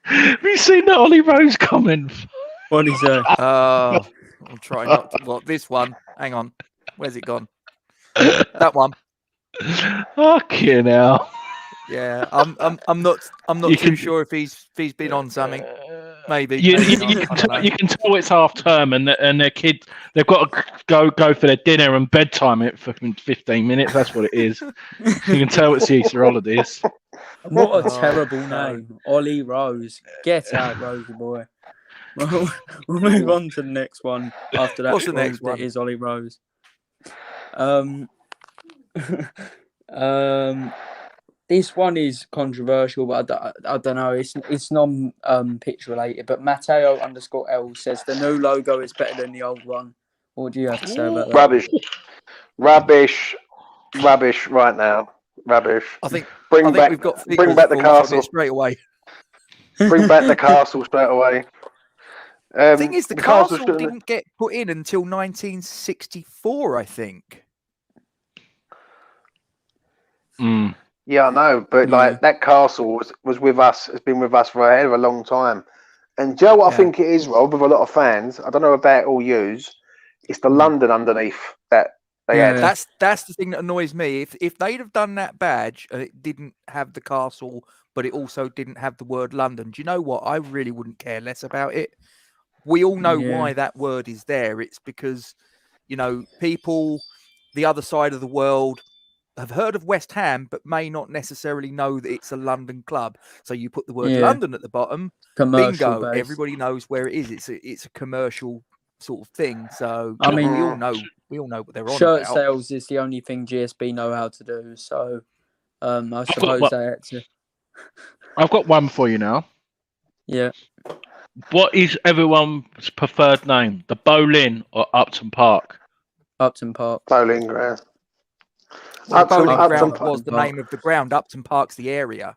S4: Have you seen the Ollie Rose comment?
S2: What is that?
S1: I'm trying not to. What, this one? Hang on. Where's it gone? That one.
S4: Fucking hell.
S1: Yeah, I'm not
S4: You
S1: too
S4: can-
S1: sure if he's been on something. Maybe.
S4: You
S1: maybe not, I don't know.
S4: can tell it's half term, and their kids, they've got to go for their dinner and bedtime in fucking 15 minutes. That's what it is. You can tell it's the Easter holidays.
S2: What a
S1: Oh,
S2: terrible
S1: no.
S2: name. Ollie Rose. Get out, Rosie boy. We'll move on to the next one after that.
S1: What's the next
S2: proves
S1: one?
S2: It is Ollie Rose. This one is controversial, but I don't know. It's non pitch related. But Matteo _L says the new logo is better than the old one. What do you have to say about that?
S3: Rubbish right now. Rubbish.
S1: I think
S3: Bring back
S1: we've got
S3: bring back the
S1: figures from it
S3: castle.
S1: straight away.
S3: Bring back the castle straight away.
S1: The thing is, the castle
S3: shouldn't-
S1: didn't get put in until 1964, I think.
S4: Mm.
S3: Yeah, I know, but like that castle was with us. Has been with us for a hell of a long time. And do you know what I
S1: Yeah.
S3: think it is, Rob? With a lot of fans, I don't know about all yous. It's the London underneath that they had.
S1: That's the thing that annoys me. If they'd have done that badge and it didn't have the castle, but it also didn't have the word London, do you know what? I really wouldn't care less about it. We all know why that word is there. It's because, you know, people the other side of the world have heard of West Ham, but may not necessarily know that it's a London club. So you put the word London at the bottom,
S2: Commercial
S1: bingo,
S2: based.
S1: everybody knows where it is. It's a commercial sort of thing. So
S2: I mean,
S1: we all know what they're on
S2: shirt
S1: about.
S2: sales is the only thing GSB know how to do. So I suppose
S4: what-
S2: they had to.
S4: I've got one for you now.
S2: Yeah.
S4: What is everyone's preferred name? The Boleyn or Upton Park?
S2: Upton Park.
S3: Bowling ground.
S1: Well,
S3: Upton-
S1: Bowling
S3: Upton
S1: Ground
S3: Park.
S1: was the name of the ground. Upton Park's the area.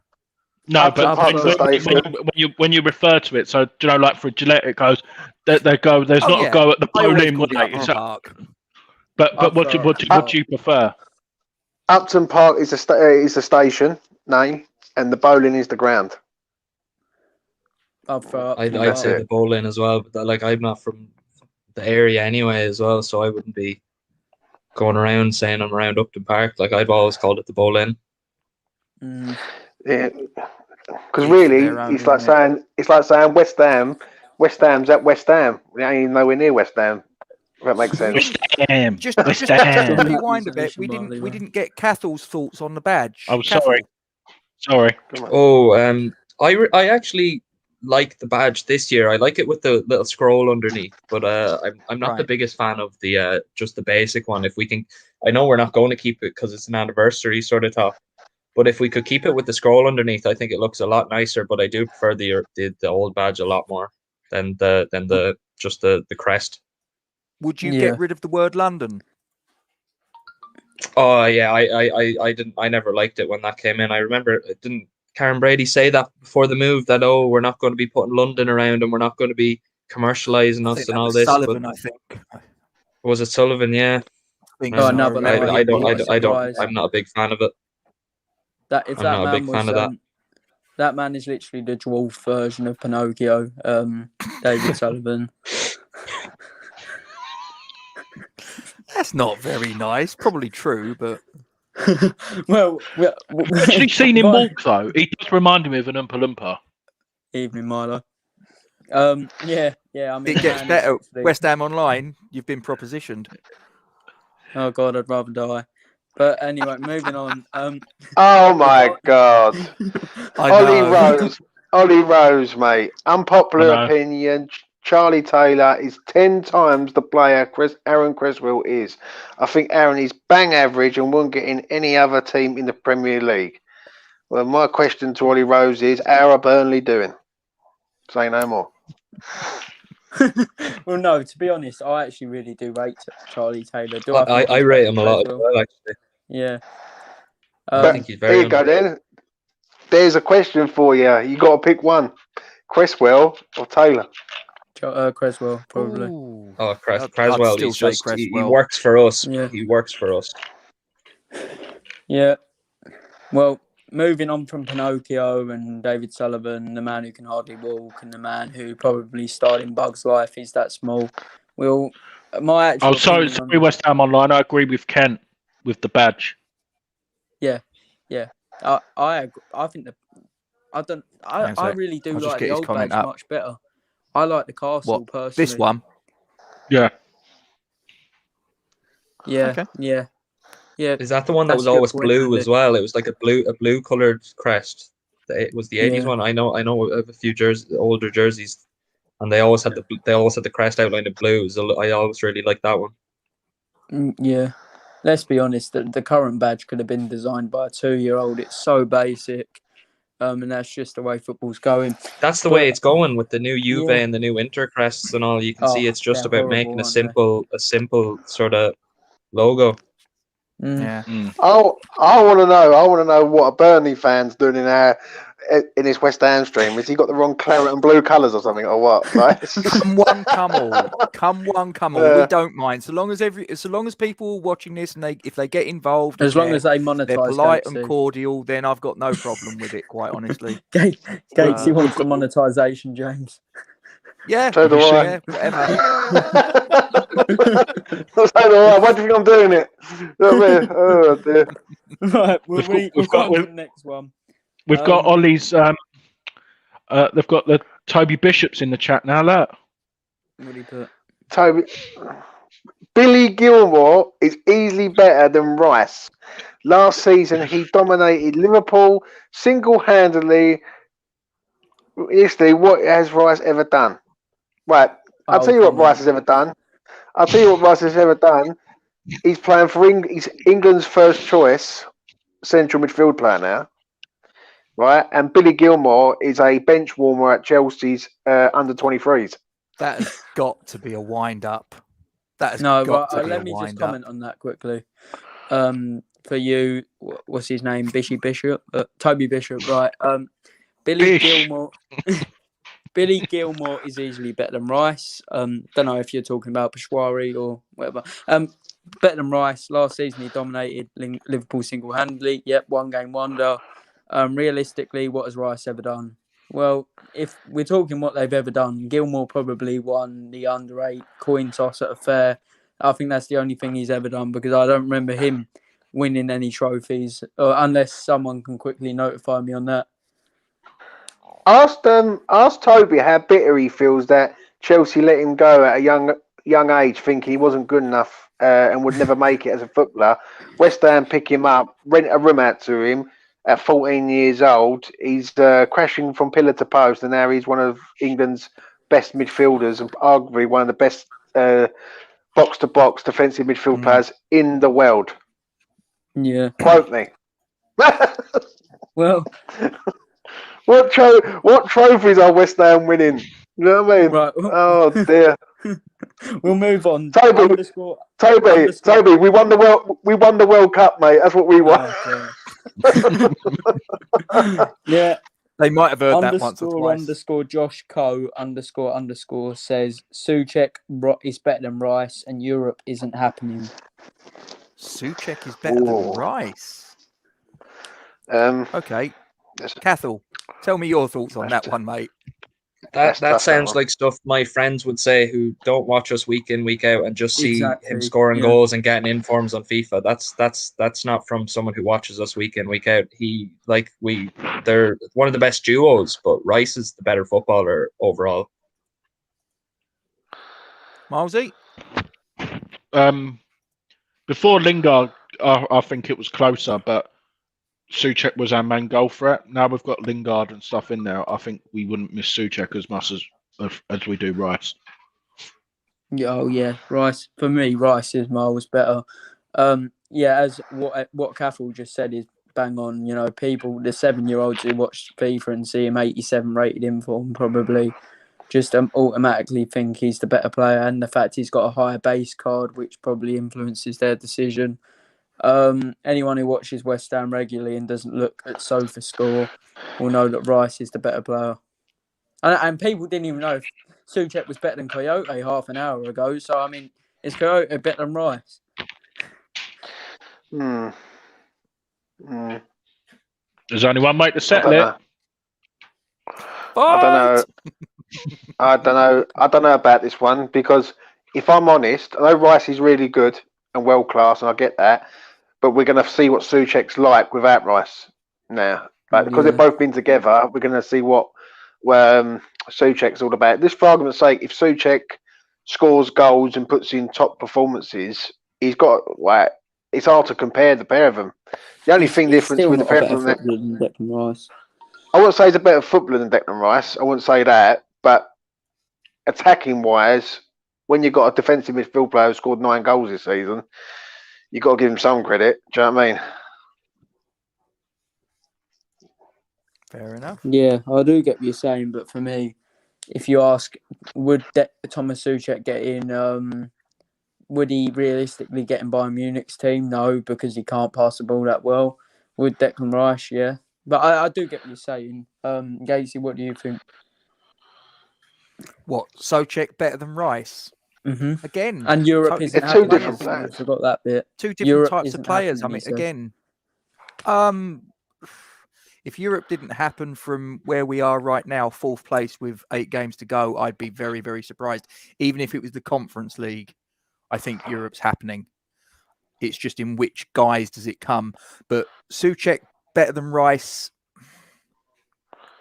S4: No,
S3: Upton
S4: but
S3: Park's the station.
S4: when you refer to it, so do you know, like for Gillette, it goes they go. There's
S1: Oh,
S4: not
S1: yeah.
S4: a go at the
S1: I always
S4: Boleyn
S1: called it
S4: way.
S1: Upton
S4: So-
S1: Park.
S4: but what do you prefer?
S3: Upton Park is a station. name, and the bowling is the ground.
S2: I'd throw up.
S5: I'd
S3: That's
S5: say
S3: it.
S5: the bowling as well, but like I'm not from the area anyway as well, so I wouldn't be going around saying I'm around Upton Park. Like I've always called it the bowling.
S2: Mm.
S3: Yeah, because
S1: Each
S3: really,
S1: their own,
S3: it's like
S1: isn't
S3: saying West Ham. West Ham's at West Ham. It ain't nowhere near West Ham. If that makes sense.
S4: West Ham.
S1: Just
S4: West
S1: to
S4: Ham.
S1: rewind a bit, we didn't get Cathal's thoughts on the badge.
S4: Oh, sorry. Sorry.
S5: Oh, I actually like the badge this year. I like it with the little scroll underneath, but I'm not the
S1: Right.
S5: biggest fan of the just the basic one. If we can, I know we're not going to keep it because it's an anniversary sort of top. But if we could keep it with the scroll underneath, I think it looks a lot nicer. But I do prefer the old badge a lot more than the just the crest.
S1: Would you
S2: Yeah.
S1: get rid of the word London?
S5: Oh yeah, I never liked it when that came in. I remember didn't Karen Brady say that before the move that we're not going to be putting London around and we're not going to be commercializing
S1: I
S5: us
S1: think
S5: and
S1: that
S5: all
S1: was
S5: this.
S1: Sullivan,
S5: But
S1: I think.
S5: was it Sullivan? Yeah.
S1: I think
S2: Oh,
S1: so.
S2: no, but
S1: I
S2: like,
S1: remember
S5: I don't
S2: what a
S5: I don't
S2: surprise.
S5: I'm not a big fan of it.
S2: That if
S5: I'm
S2: that
S5: not a
S2: man
S5: big
S2: was
S5: fan of that.
S2: that man is literally the dwarf version of Pinocchio. David Sullivan.
S1: That's not very nice. Probably true, but
S2: well,
S4: Actually seen him
S2: my-
S4: walk though. He does remind me of an Oompa Loompa.
S2: Evening, Milo. Yeah. I mean,
S1: it gets
S2: man is
S1: better.
S2: literally-
S1: West Ham Online, you've been propositioned.
S2: Oh God, I'd rather die. But anyway, moving on.
S3: Oh my God.
S1: I
S3: Ollie
S1: know.
S3: Rose, mate. Unpopular
S4: I know.
S3: opinion. Charlie Taylor is 10 times the player Aaron Creswell is. I think Aaron is bang average and won't get in any other team in the Premier League. Well, my question to Ollie Rose is, how are Burnley doing? Say no more.
S2: Well, no. To be honest, I actually really do rate Charlie Taylor. Do
S5: I
S2: think he's
S5: rate
S2: better
S5: him
S2: than
S5: a lot as
S2: Creswell?
S5: well, actually.
S2: Yeah.
S5: I think he's
S3: There
S5: very
S3: you go then. There's a question for you. You got to pick one. Cresswell or Taylor?
S2: Creswell probably.
S1: Ooh.
S5: Oh,
S1: I'd
S5: Creswell,
S1: still
S5: he's
S1: say
S5: just he
S1: Cresswell.
S5: works for us.
S2: Yeah.
S5: He works for us.
S2: Yeah. Well, moving on from Pinocchio and David Sullivan, the man who can hardly walk, and the man who probably starred in Bug's Life, he's that small. Well, my actual
S4: Oh, sorry,
S2: opinion
S4: sorry, West Ham Online. I agree with Kent with the badge.
S2: I think I really do
S1: I'll just
S2: like
S1: get
S2: the
S1: his
S2: old
S1: comment
S2: badge
S1: up.
S2: much better. I like the castle
S1: What?
S2: personally.
S1: This one?
S4: Yeah.
S2: Yeah.
S1: Okay.
S2: Yeah.
S5: Is that the one that
S2: That's
S5: was
S2: a good
S5: always
S2: point,
S5: blue
S2: Andy.
S5: as well? It was like a blue colored crest. It was the 80s
S2: Yeah.
S5: one. I know of a few older jerseys, and they always had the crest outlined in blue. I always really liked that one.
S2: Yeah. Let's be honest, the current badge could have been designed by a 2-year-old. It's so basic. And that's just the way football's going.
S5: That's the way it's going with the new Juve and the new Inter crests and all. You can see it's just about making a simple sort of logo.
S1: Yeah.
S3: I want to know. I want to know what a Burnley fan's doing in his West Ham stream. Has he got the wrong claret and blue colours or something, or what? Right?
S1: Come one, come all. Come one, come all. We don't mind, so long as people are watching this and if they get involved,
S2: as long as they monetize,
S1: they're polite
S2: Gatesy.
S1: and cordial, then I've got no problem with it. Quite honestly,
S2: Gatesy wants the monetization, James.
S1: Yeah,
S3: So do I.
S1: yeah, whatever.
S3: So do I. Why do you think I'm doing it? You know what I mean? Oh dear.
S2: Right, we'll go on to the next one.
S4: We've got Ollie's. They've got the Toby Bishops in the chat now. Look.
S2: What do you put?
S3: Toby. Billy Gilmore is easily better than Rice. Last season, he dominated Liverpool single-handedly. Yesterday, what has Rice ever done? Right, I'll tell you what Rice has ever done. He's playing for he's England's first choice central midfield player now. Right, and Billy Gilmore is a bench warmer at Chelsea's under 23s.
S1: That has got to be a wind up. That has
S2: No,
S1: got
S2: but
S1: to be
S2: let
S1: a
S2: me just
S1: wind
S2: comment
S1: up.
S2: on that quickly. For you, what's his name? Bishop, Toby Bishop, right? Billy Gilmore. Billy Gilmore is easily better than Rice. Don't know if you're talking about Peshwari or whatever. Better than Rice. Last season, he dominated Liverpool single-handedly. Yep, one game wonder. Realistically, what has Rice ever done? Well, if we're talking what they've ever done, Gilmore probably won the under-8 coin toss at a fair. I think that's the only thing he's ever done, because I don't remember him winning any trophies, unless someone can quickly notify me on that.
S3: Ask Toby how bitter he feels that Chelsea let him go at a young age, thinking he wasn't good enough and would never make it as a footballer. West Ham pick him up, rent a room out to him at 14 years old. He's crashing from pillar to post, and now he's one of England's best midfielders and arguably one of the best box-to-box defensive midfield players in the world.
S2: Yeah.
S3: Quote me.
S2: Well,
S3: What trophies are West Ham winning? You know what I mean?
S2: right.
S3: Oh dear.
S2: We'll move on.
S3: Toby, we won the World Cup, mate. That's what we won.
S2: Yeah.
S1: They might have heard that once or twice.
S2: _ Josh Co _ says Souček is better than Rice and Europe isn't happening.
S1: Souček is better than Rice. Okay. Cathal, tell me your thoughts on that one, mate.
S5: That sounds like stuff my friends would say who don't watch us week in, week out and just see him scoring goals and getting informs on FIFA. That's not from someone who watches us week in, week out. They're one of the best duos, but Rice is the better footballer overall.
S1: Milesy?
S4: Before Lingard, I think it was closer, but Souček was our main goal threat. Now we've got Lingard and stuff in there. I think we wouldn't miss Souček as much as we do Rice.
S2: Oh yeah, Rice. For me, Rice is miles better. As what Cathal just said is bang on. You know, people, the 7-year-olds who watch FIFA and see him 87 rated inform probably just automatically think he's the better player, and the fact he's got a higher base card, which probably influences their decision. Anyone who watches West Ham regularly and doesn't look at SofaScore will know that Rice is the better player. And people didn't even know if Souček was better than Coyote half an hour ago. So, I mean, is Coyote better than Rice?
S4: There's only one way to settle it.
S3: I don't know about this one, because if I'm honest, I know Rice is really good and world class, and I get that. But we're going to see what Souček's like without Rice now. Because they've both been together, we're going to see what Souček's all about. Just for argument's sake, if Souček scores goals and puts in top performances, he's got it's hard to compare the pair of them. The only difference with the pair of them, I wouldn't say he's a better footballer than Declan Rice. I wouldn't say that, but attacking wise, when you've got a defensive midfield player who scored 9 goals this season, you've got to give him some credit. Do you know what I mean?
S1: Fair enough.
S2: Yeah, I do get what you're saying, but for me, if you ask, would Thomas Souček get in? Would he realistically get in Bayern Munich's team? No, because he can't pass the ball that well. Would Declan Rice? Yeah, but I do get what you're saying. Gatesy, what do you think?
S1: What, Souček better than Rice?
S2: Mm-hmm.
S1: Again,
S2: and Europe isn't
S3: two different players.
S2: I forgot that bit.
S1: Two different types of players. I mean, again, if Europe didn't happen from where we are right now, 4th place with 8 games to go, I'd be very, very surprised. Even if it was the Conference League, I think Europe's happening. It's just in which guise does it come. But Souček better than Rice.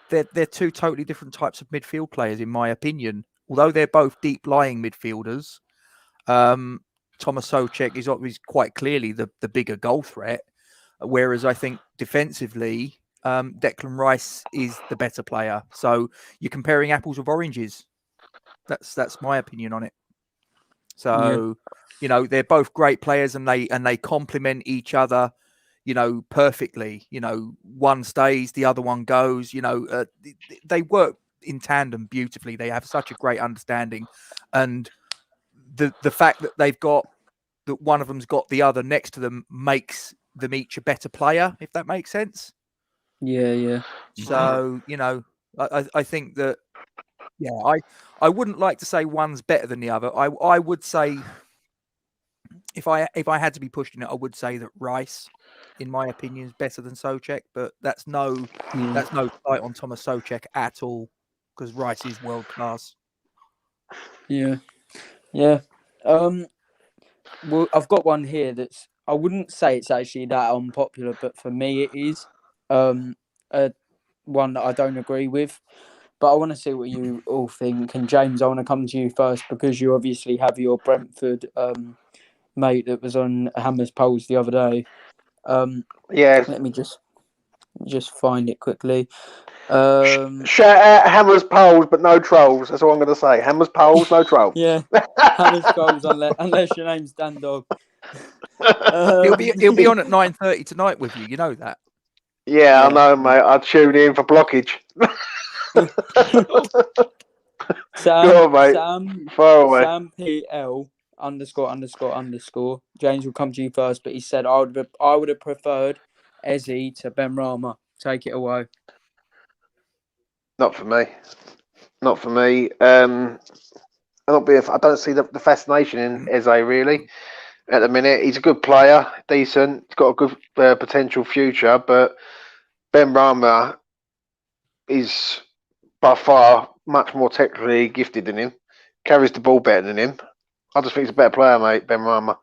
S1: They're 2 totally different types of midfield players, in my opinion. Although they're both deep-lying midfielders, Thomas Souček is quite clearly the bigger goal threat, whereas I think defensively, Declan Rice is the better player. So you're comparing apples with oranges. That's my opinion on it. So, they're both great players, and they complement each other, perfectly. One stays, the other one goes. They work in tandem beautifully. They have such a great understanding, and the fact that that one of them's got the other next to them makes them each a better player, if that makes sense.
S2: Yeah.
S1: So I think that I wouldn't like to say one's better than the other. I would say, if I had to be pushed in it, I would say that Rice in my opinion, is better than Souček, but that's no
S2: Yeah.
S1: slight on Thomas Souček at all, because Rice is world class.
S2: Yeah. Well, I've got one here that's, I wouldn't say it's actually that unpopular, but for me it is one that I don't agree with. But I want to see what you all think. And James, I want to come to you first because you obviously have your Brentford mate that was on Hammer's polls the other day.
S3: Yeah.
S2: Let me just find it quickly.
S3: Shout out Hammers Poles, but no trolls. That's all I'm going to say. Hammers Poles, no trolls.
S2: Yeah, Hammer's polls unless your name's Dan Dog.
S1: He'll be on at 9:30 tonight with you. You know that.
S3: Yeah, I know, mate. I tune in for blockage. Go on, mate. Far away.
S2: Sam PL ____. James will come to you first, but he said I would have preferred Eze to Benrahma. Take it away.
S3: Not for me. Not for me. I don't see the fascination in Eze really. At the minute, he's a good player, decent. He's got a good potential future, but Benrahma is by far much more technically gifted than him. Carries the ball better than him. I just think he's a better player, mate, Benrahma.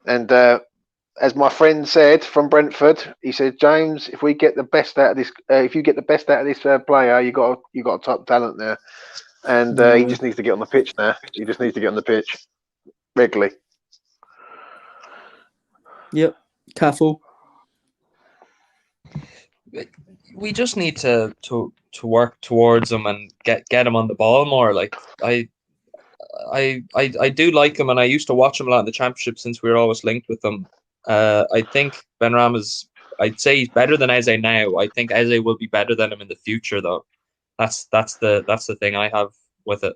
S3: And as my friend said from Brentford, he said, James, if we get the best out of this, if you get the best out of this player, you got a top talent there. And he just needs to get on the pitch now. He just needs to get on the pitch regularly.
S2: Yep, careful.
S5: We just need to work towards him and get him on the ball more. Like I do like him, and I used to watch him a lot in the Championship since we were always linked with him. I think Benrahma's, I'd say he's better than Eze now. I think Eze will be better than him in the future, though. That's the thing I have with it.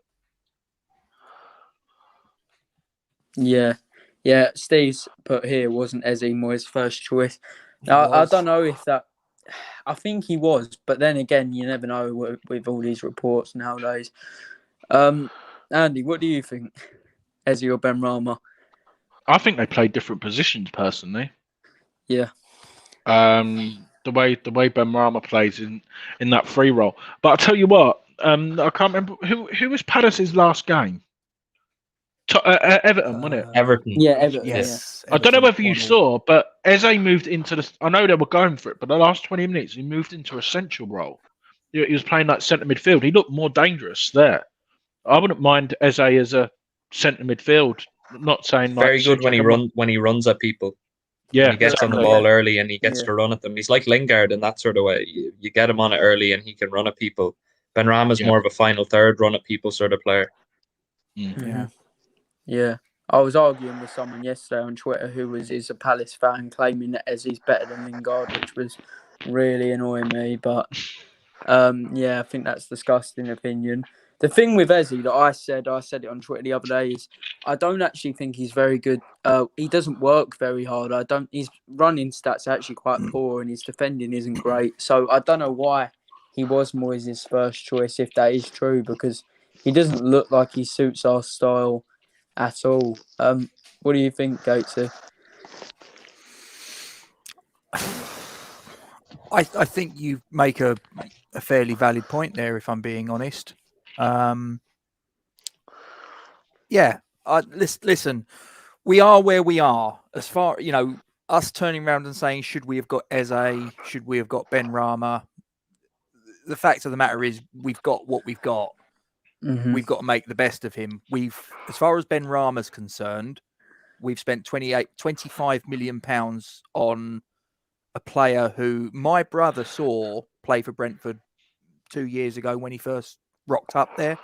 S2: Yeah. Steve's put here wasn't Eze Moyes' first choice. Now I don't know if that. I think he was, but then again, you never know with all these reports nowadays. Andy, what do you think, Eze or Benrahma?
S4: I think they play different positions personally.
S2: Yeah.
S4: The way Benrahma plays in that free role. But I'll tell you what, I can't remember who was Palace's last game. Everton, wasn't it?
S5: Everton.
S2: Yeah, Everton.
S1: Yes.
S4: I don't know whether you
S1: 1-0.
S4: saw, but Eze moved into the. I know they were going for it, but the last 20 minutes he moved into a central role. He was playing like centre midfield. He looked more dangerous there. I wouldn't mind Eze as a centre midfield. I'm not saying like
S5: very good when he runs at people.
S4: Yeah,
S5: when he gets on the ball early and he gets to run at them. He's like Lingard in that sort of way. You get him on it early and he can run at people. Benrahma's more of a final third run at people sort of player.
S2: Yeah. I was arguing with someone yesterday on Twitter who is a Palace fan, claiming that Eze's better than Lingard, which was really annoying me. But I think that's a disgusting opinion. The thing with Eze that I said it on Twitter the other day, is I don't actually think he's very good. He doesn't work very hard. His running stats are actually quite poor and his defending isn't great. So I don't know why he was Moyes' first choice, if that is true, because he doesn't look like he suits our style at all. What do you think, Gatesy?
S1: I think you make a fairly valid point there, if I'm being honest. Listen, we are where we are. As far, us turning around and saying, should we have got Eze? Should we have got Benrahma? The fact of the matter is, we've got what we've got.
S2: Mm-hmm.
S1: We've got to make the best of him. As far as Benrahma's concerned, we've spent 25 million pounds on a player who my brother saw play for Brentford 2 years ago when he first rocked up there.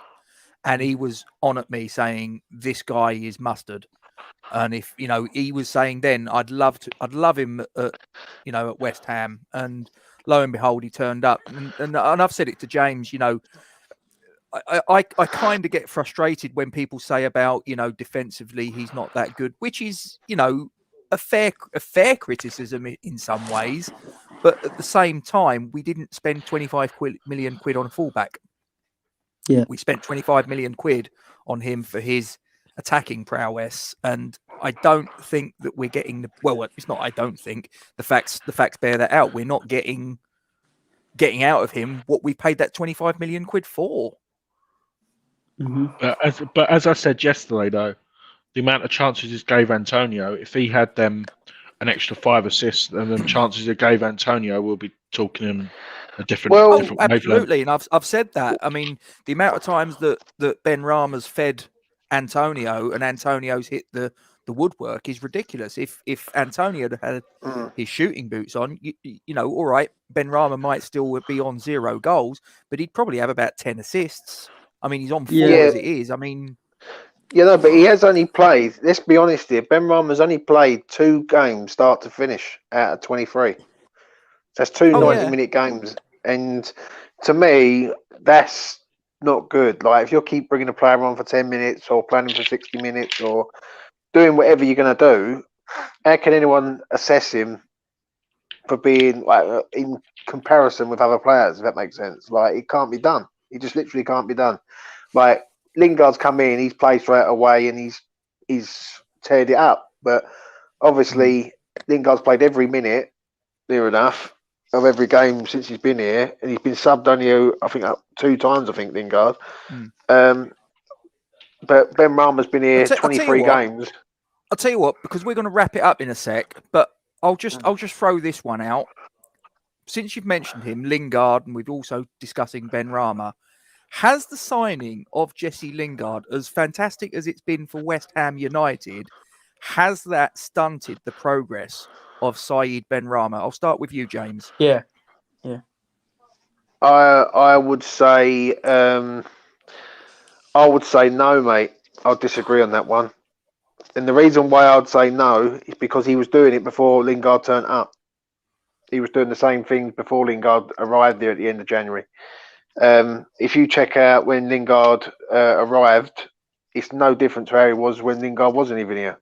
S1: And he was on at me saying, this guy is mustard. And if, he was saying then, I'd love him at West Ham. And lo and behold, he turned up. And I've said it to James, I kind of get frustrated when people say about, defensively, he's not that good, which is, a fair criticism in some ways. But at the same time, we didn't spend 25 million quid on a fullback.
S2: Yeah.
S1: We spent 25 million quid on him for his attacking prowess, and I don't think that we're getting it's not. I don't think the facts bear that out. We're not getting out of him what we paid that 25 million quid for.
S4: But as I said yesterday, though, the amount of chances he gave Antonio, if he had them an extra 5 assists, then the chances he gave Antonio, we'll be talking in a different,
S3: Well,
S4: different wavelength.
S1: Absolutely, and I've said that. I mean, the amount of times that Ben Rama's fed Antonio and Antonio's hit the woodwork is ridiculous. If Antonio had his shooting boots on, you know, all right, Ben Rama might still be on 0 goals, but he'd probably have about 10 assists. I mean, he's on 4 as it is. I mean,
S3: you know, but he has only played. Let's be honest here. Ben Rama's only played 2 games, start to finish, out of 23. So that's 2 90-minute games, and to me, that's not good. Like, if you keep bringing a player on for 10 minutes or planning for 60 minutes or doing whatever you're going to do, how can anyone assess him for being like in comparison with other players? If that makes sense, like, it can't be done. It just literally can't be done. Like, Lingard's come in, he's played straight away, and he's teared it up. But obviously, Lingard's played every minute, near enough, of every game since he's been here, and he's been subbed only, I think, 2 times. I think Lingard. But Ben Rama's been here 23 games.
S1: I'll tell you what, because we're going to wrap it up in a sec, but I'll just throw this one out. Since you've mentioned him, Lingard, and we've also discussing Ben Rama, has the signing of Jesse Lingard, as fantastic as it's been for West Ham United, has that stunted the progress of Saeed Ben Rama? I'll start with you, James.
S2: Yeah.
S3: I would say no, mate. I'll disagree on that one. And the reason why I'd say no is because he was doing it before Lingard turned up. He was doing the same things before Lingard arrived there at the end of January. If you check out when Lingard arrived, it's no different to how he was when Lingard wasn't even here.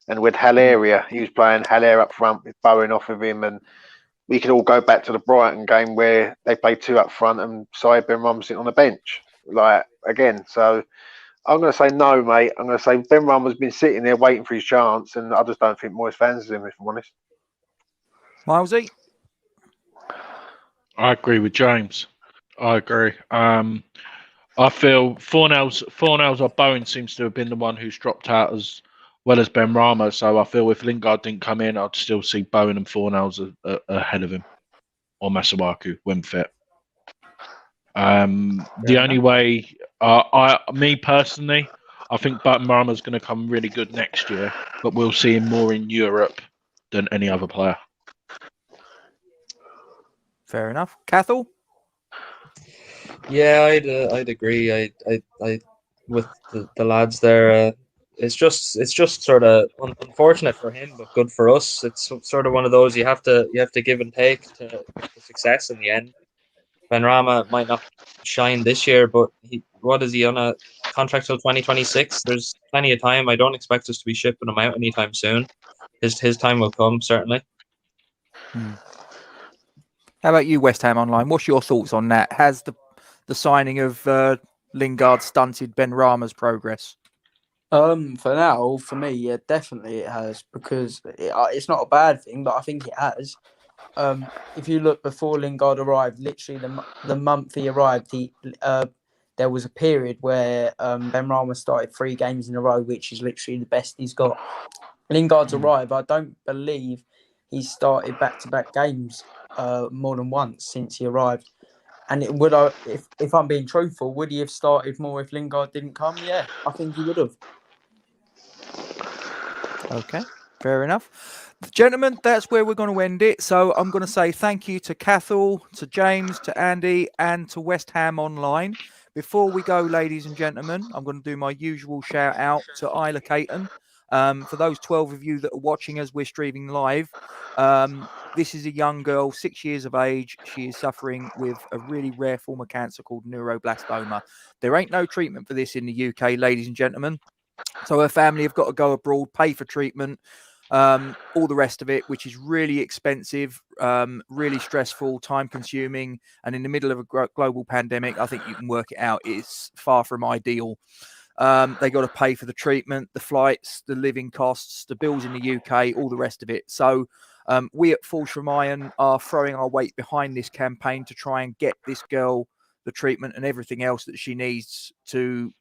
S3: And with Haller, he was playing Haller up front with Bowen off of him. And we could all go back to the Brighton game where they played 2 up front and Saeed Ben Rama sitting on the bench. Like, again, so I'm going to say no, mate. I'm going to say Ben Rama's been sitting there waiting for his chance, and I just don't think Moyes fancies him, if I'm honest.
S1: Milesy?
S4: I agree with James. I agree. I feel Fornals or Bowen seems to have been the one who's dropped out as well as Ben Rama. So I feel if Lingard didn't come in, I'd still see Bowen and Fornals ahead of him, or Masuaku when fit. The only way, me personally, I think Ben Rama's going to come really good next year, but we'll see him more in Europe than any other player.
S1: Fair enough. Cathal?
S5: Yeah, I'd agree. I with the lads there. It's just sort of unfortunate for him, but good for us. It's sort of one of those you have to give and take to success in the end. Ben Rama might not shine this year, but what is he on a contract till 2026? There's plenty of time. I don't expect us to be shipping him out anytime soon. His time will come, certainly.
S1: How about you, West Ham Online? What's your thoughts on that? Has the signing of Lingard stunted Ben Rama's progress?
S2: For now, for me, yeah, definitely it has, because it's not a bad thing, but I think it has. If you look before Lingard arrived, literally the month he arrived, there was a period where Ben Rama started 3 games in a row, which is literally the best he's got. Lingard's arrived, I don't believe he's started back-to-back games more than once since he arrived. And if I'm being truthful, would he have started more if Lingard didn't come? Yeah, I think he would have.
S1: Okay, fair enough. Gentlemen, that's where we're going to end it. So I'm going to say thank you to Cathal, to James, to Andy, and to West Ham Online. Before we go, ladies and gentlemen, I'm going to do my usual shout out to Isla Caton. For those 12 of you that are watching as we're streaming live, this is a young girl, 6 years of age. She is suffering with a really rare form of cancer called neuroblastoma. There ain't no treatment for this in the UK, ladies and gentlemen. So her family have got to go abroad, pay for treatment, all the rest of it, which is really expensive, really stressful, time consuming. And in the middle of a global pandemic, I think you can work it out. It's far from ideal. They got to pay for the treatment, the flights, the living costs, the bills in the UK, all the rest of it. So we at Falls from Iron are throwing our weight behind this campaign to try and get this girl the treatment and everything else that she needs to,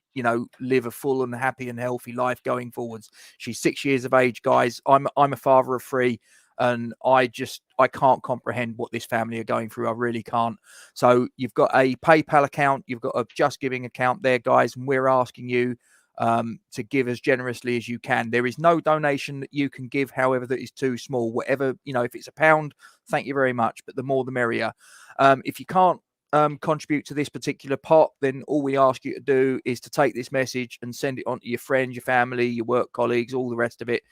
S1: live a full and happy and healthy life going forwards. She's 6 years of age, guys. I'm a father of 3, and I can't comprehend what this family are going through. I really can't. So you've got a PayPal account, you've got a Just Giving account there, guys, and we're asking you to give as generously as you can. There is no donation that you can give, however, that is too small. Whatever, if it's £1, thank you very much, but the more the merrier. If you can't contribute to this particular pot, then all we ask you to do is to take this message and send it on to your friends, your family, your work colleagues, all the rest of it.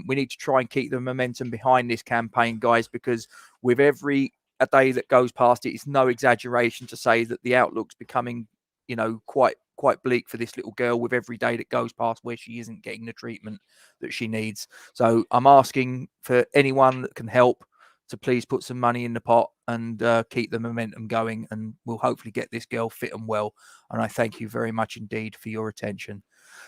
S1: We need to try and keep the momentum behind this campaign, guys, because with every a day that goes past, it's no exaggeration to say that the outlook's becoming, quite bleak for this little girl with every day that goes past where she isn't getting the treatment that she needs. So I'm asking for anyone that can help to please put some money in the pot and keep the momentum going, and we'll hopefully get this girl fit and well. And I thank you very much indeed for your attention.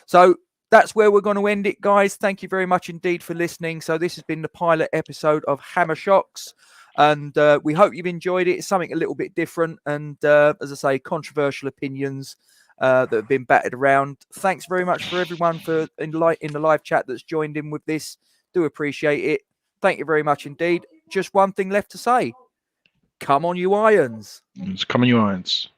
S1: So that's where we're going to end it, guys. Thank you very much indeed for listening. So this has been the pilot episode of Hammer Shocks, and we hope you've enjoyed it. It's something a little bit different, and as I say, controversial opinions that have been batted around. Thanks very much for everyone in the live chat that's joined in with this. Do appreciate it. Thank you very much indeed. Just one thing left to say. Come on, you Irons.
S4: It's coming, you Irons.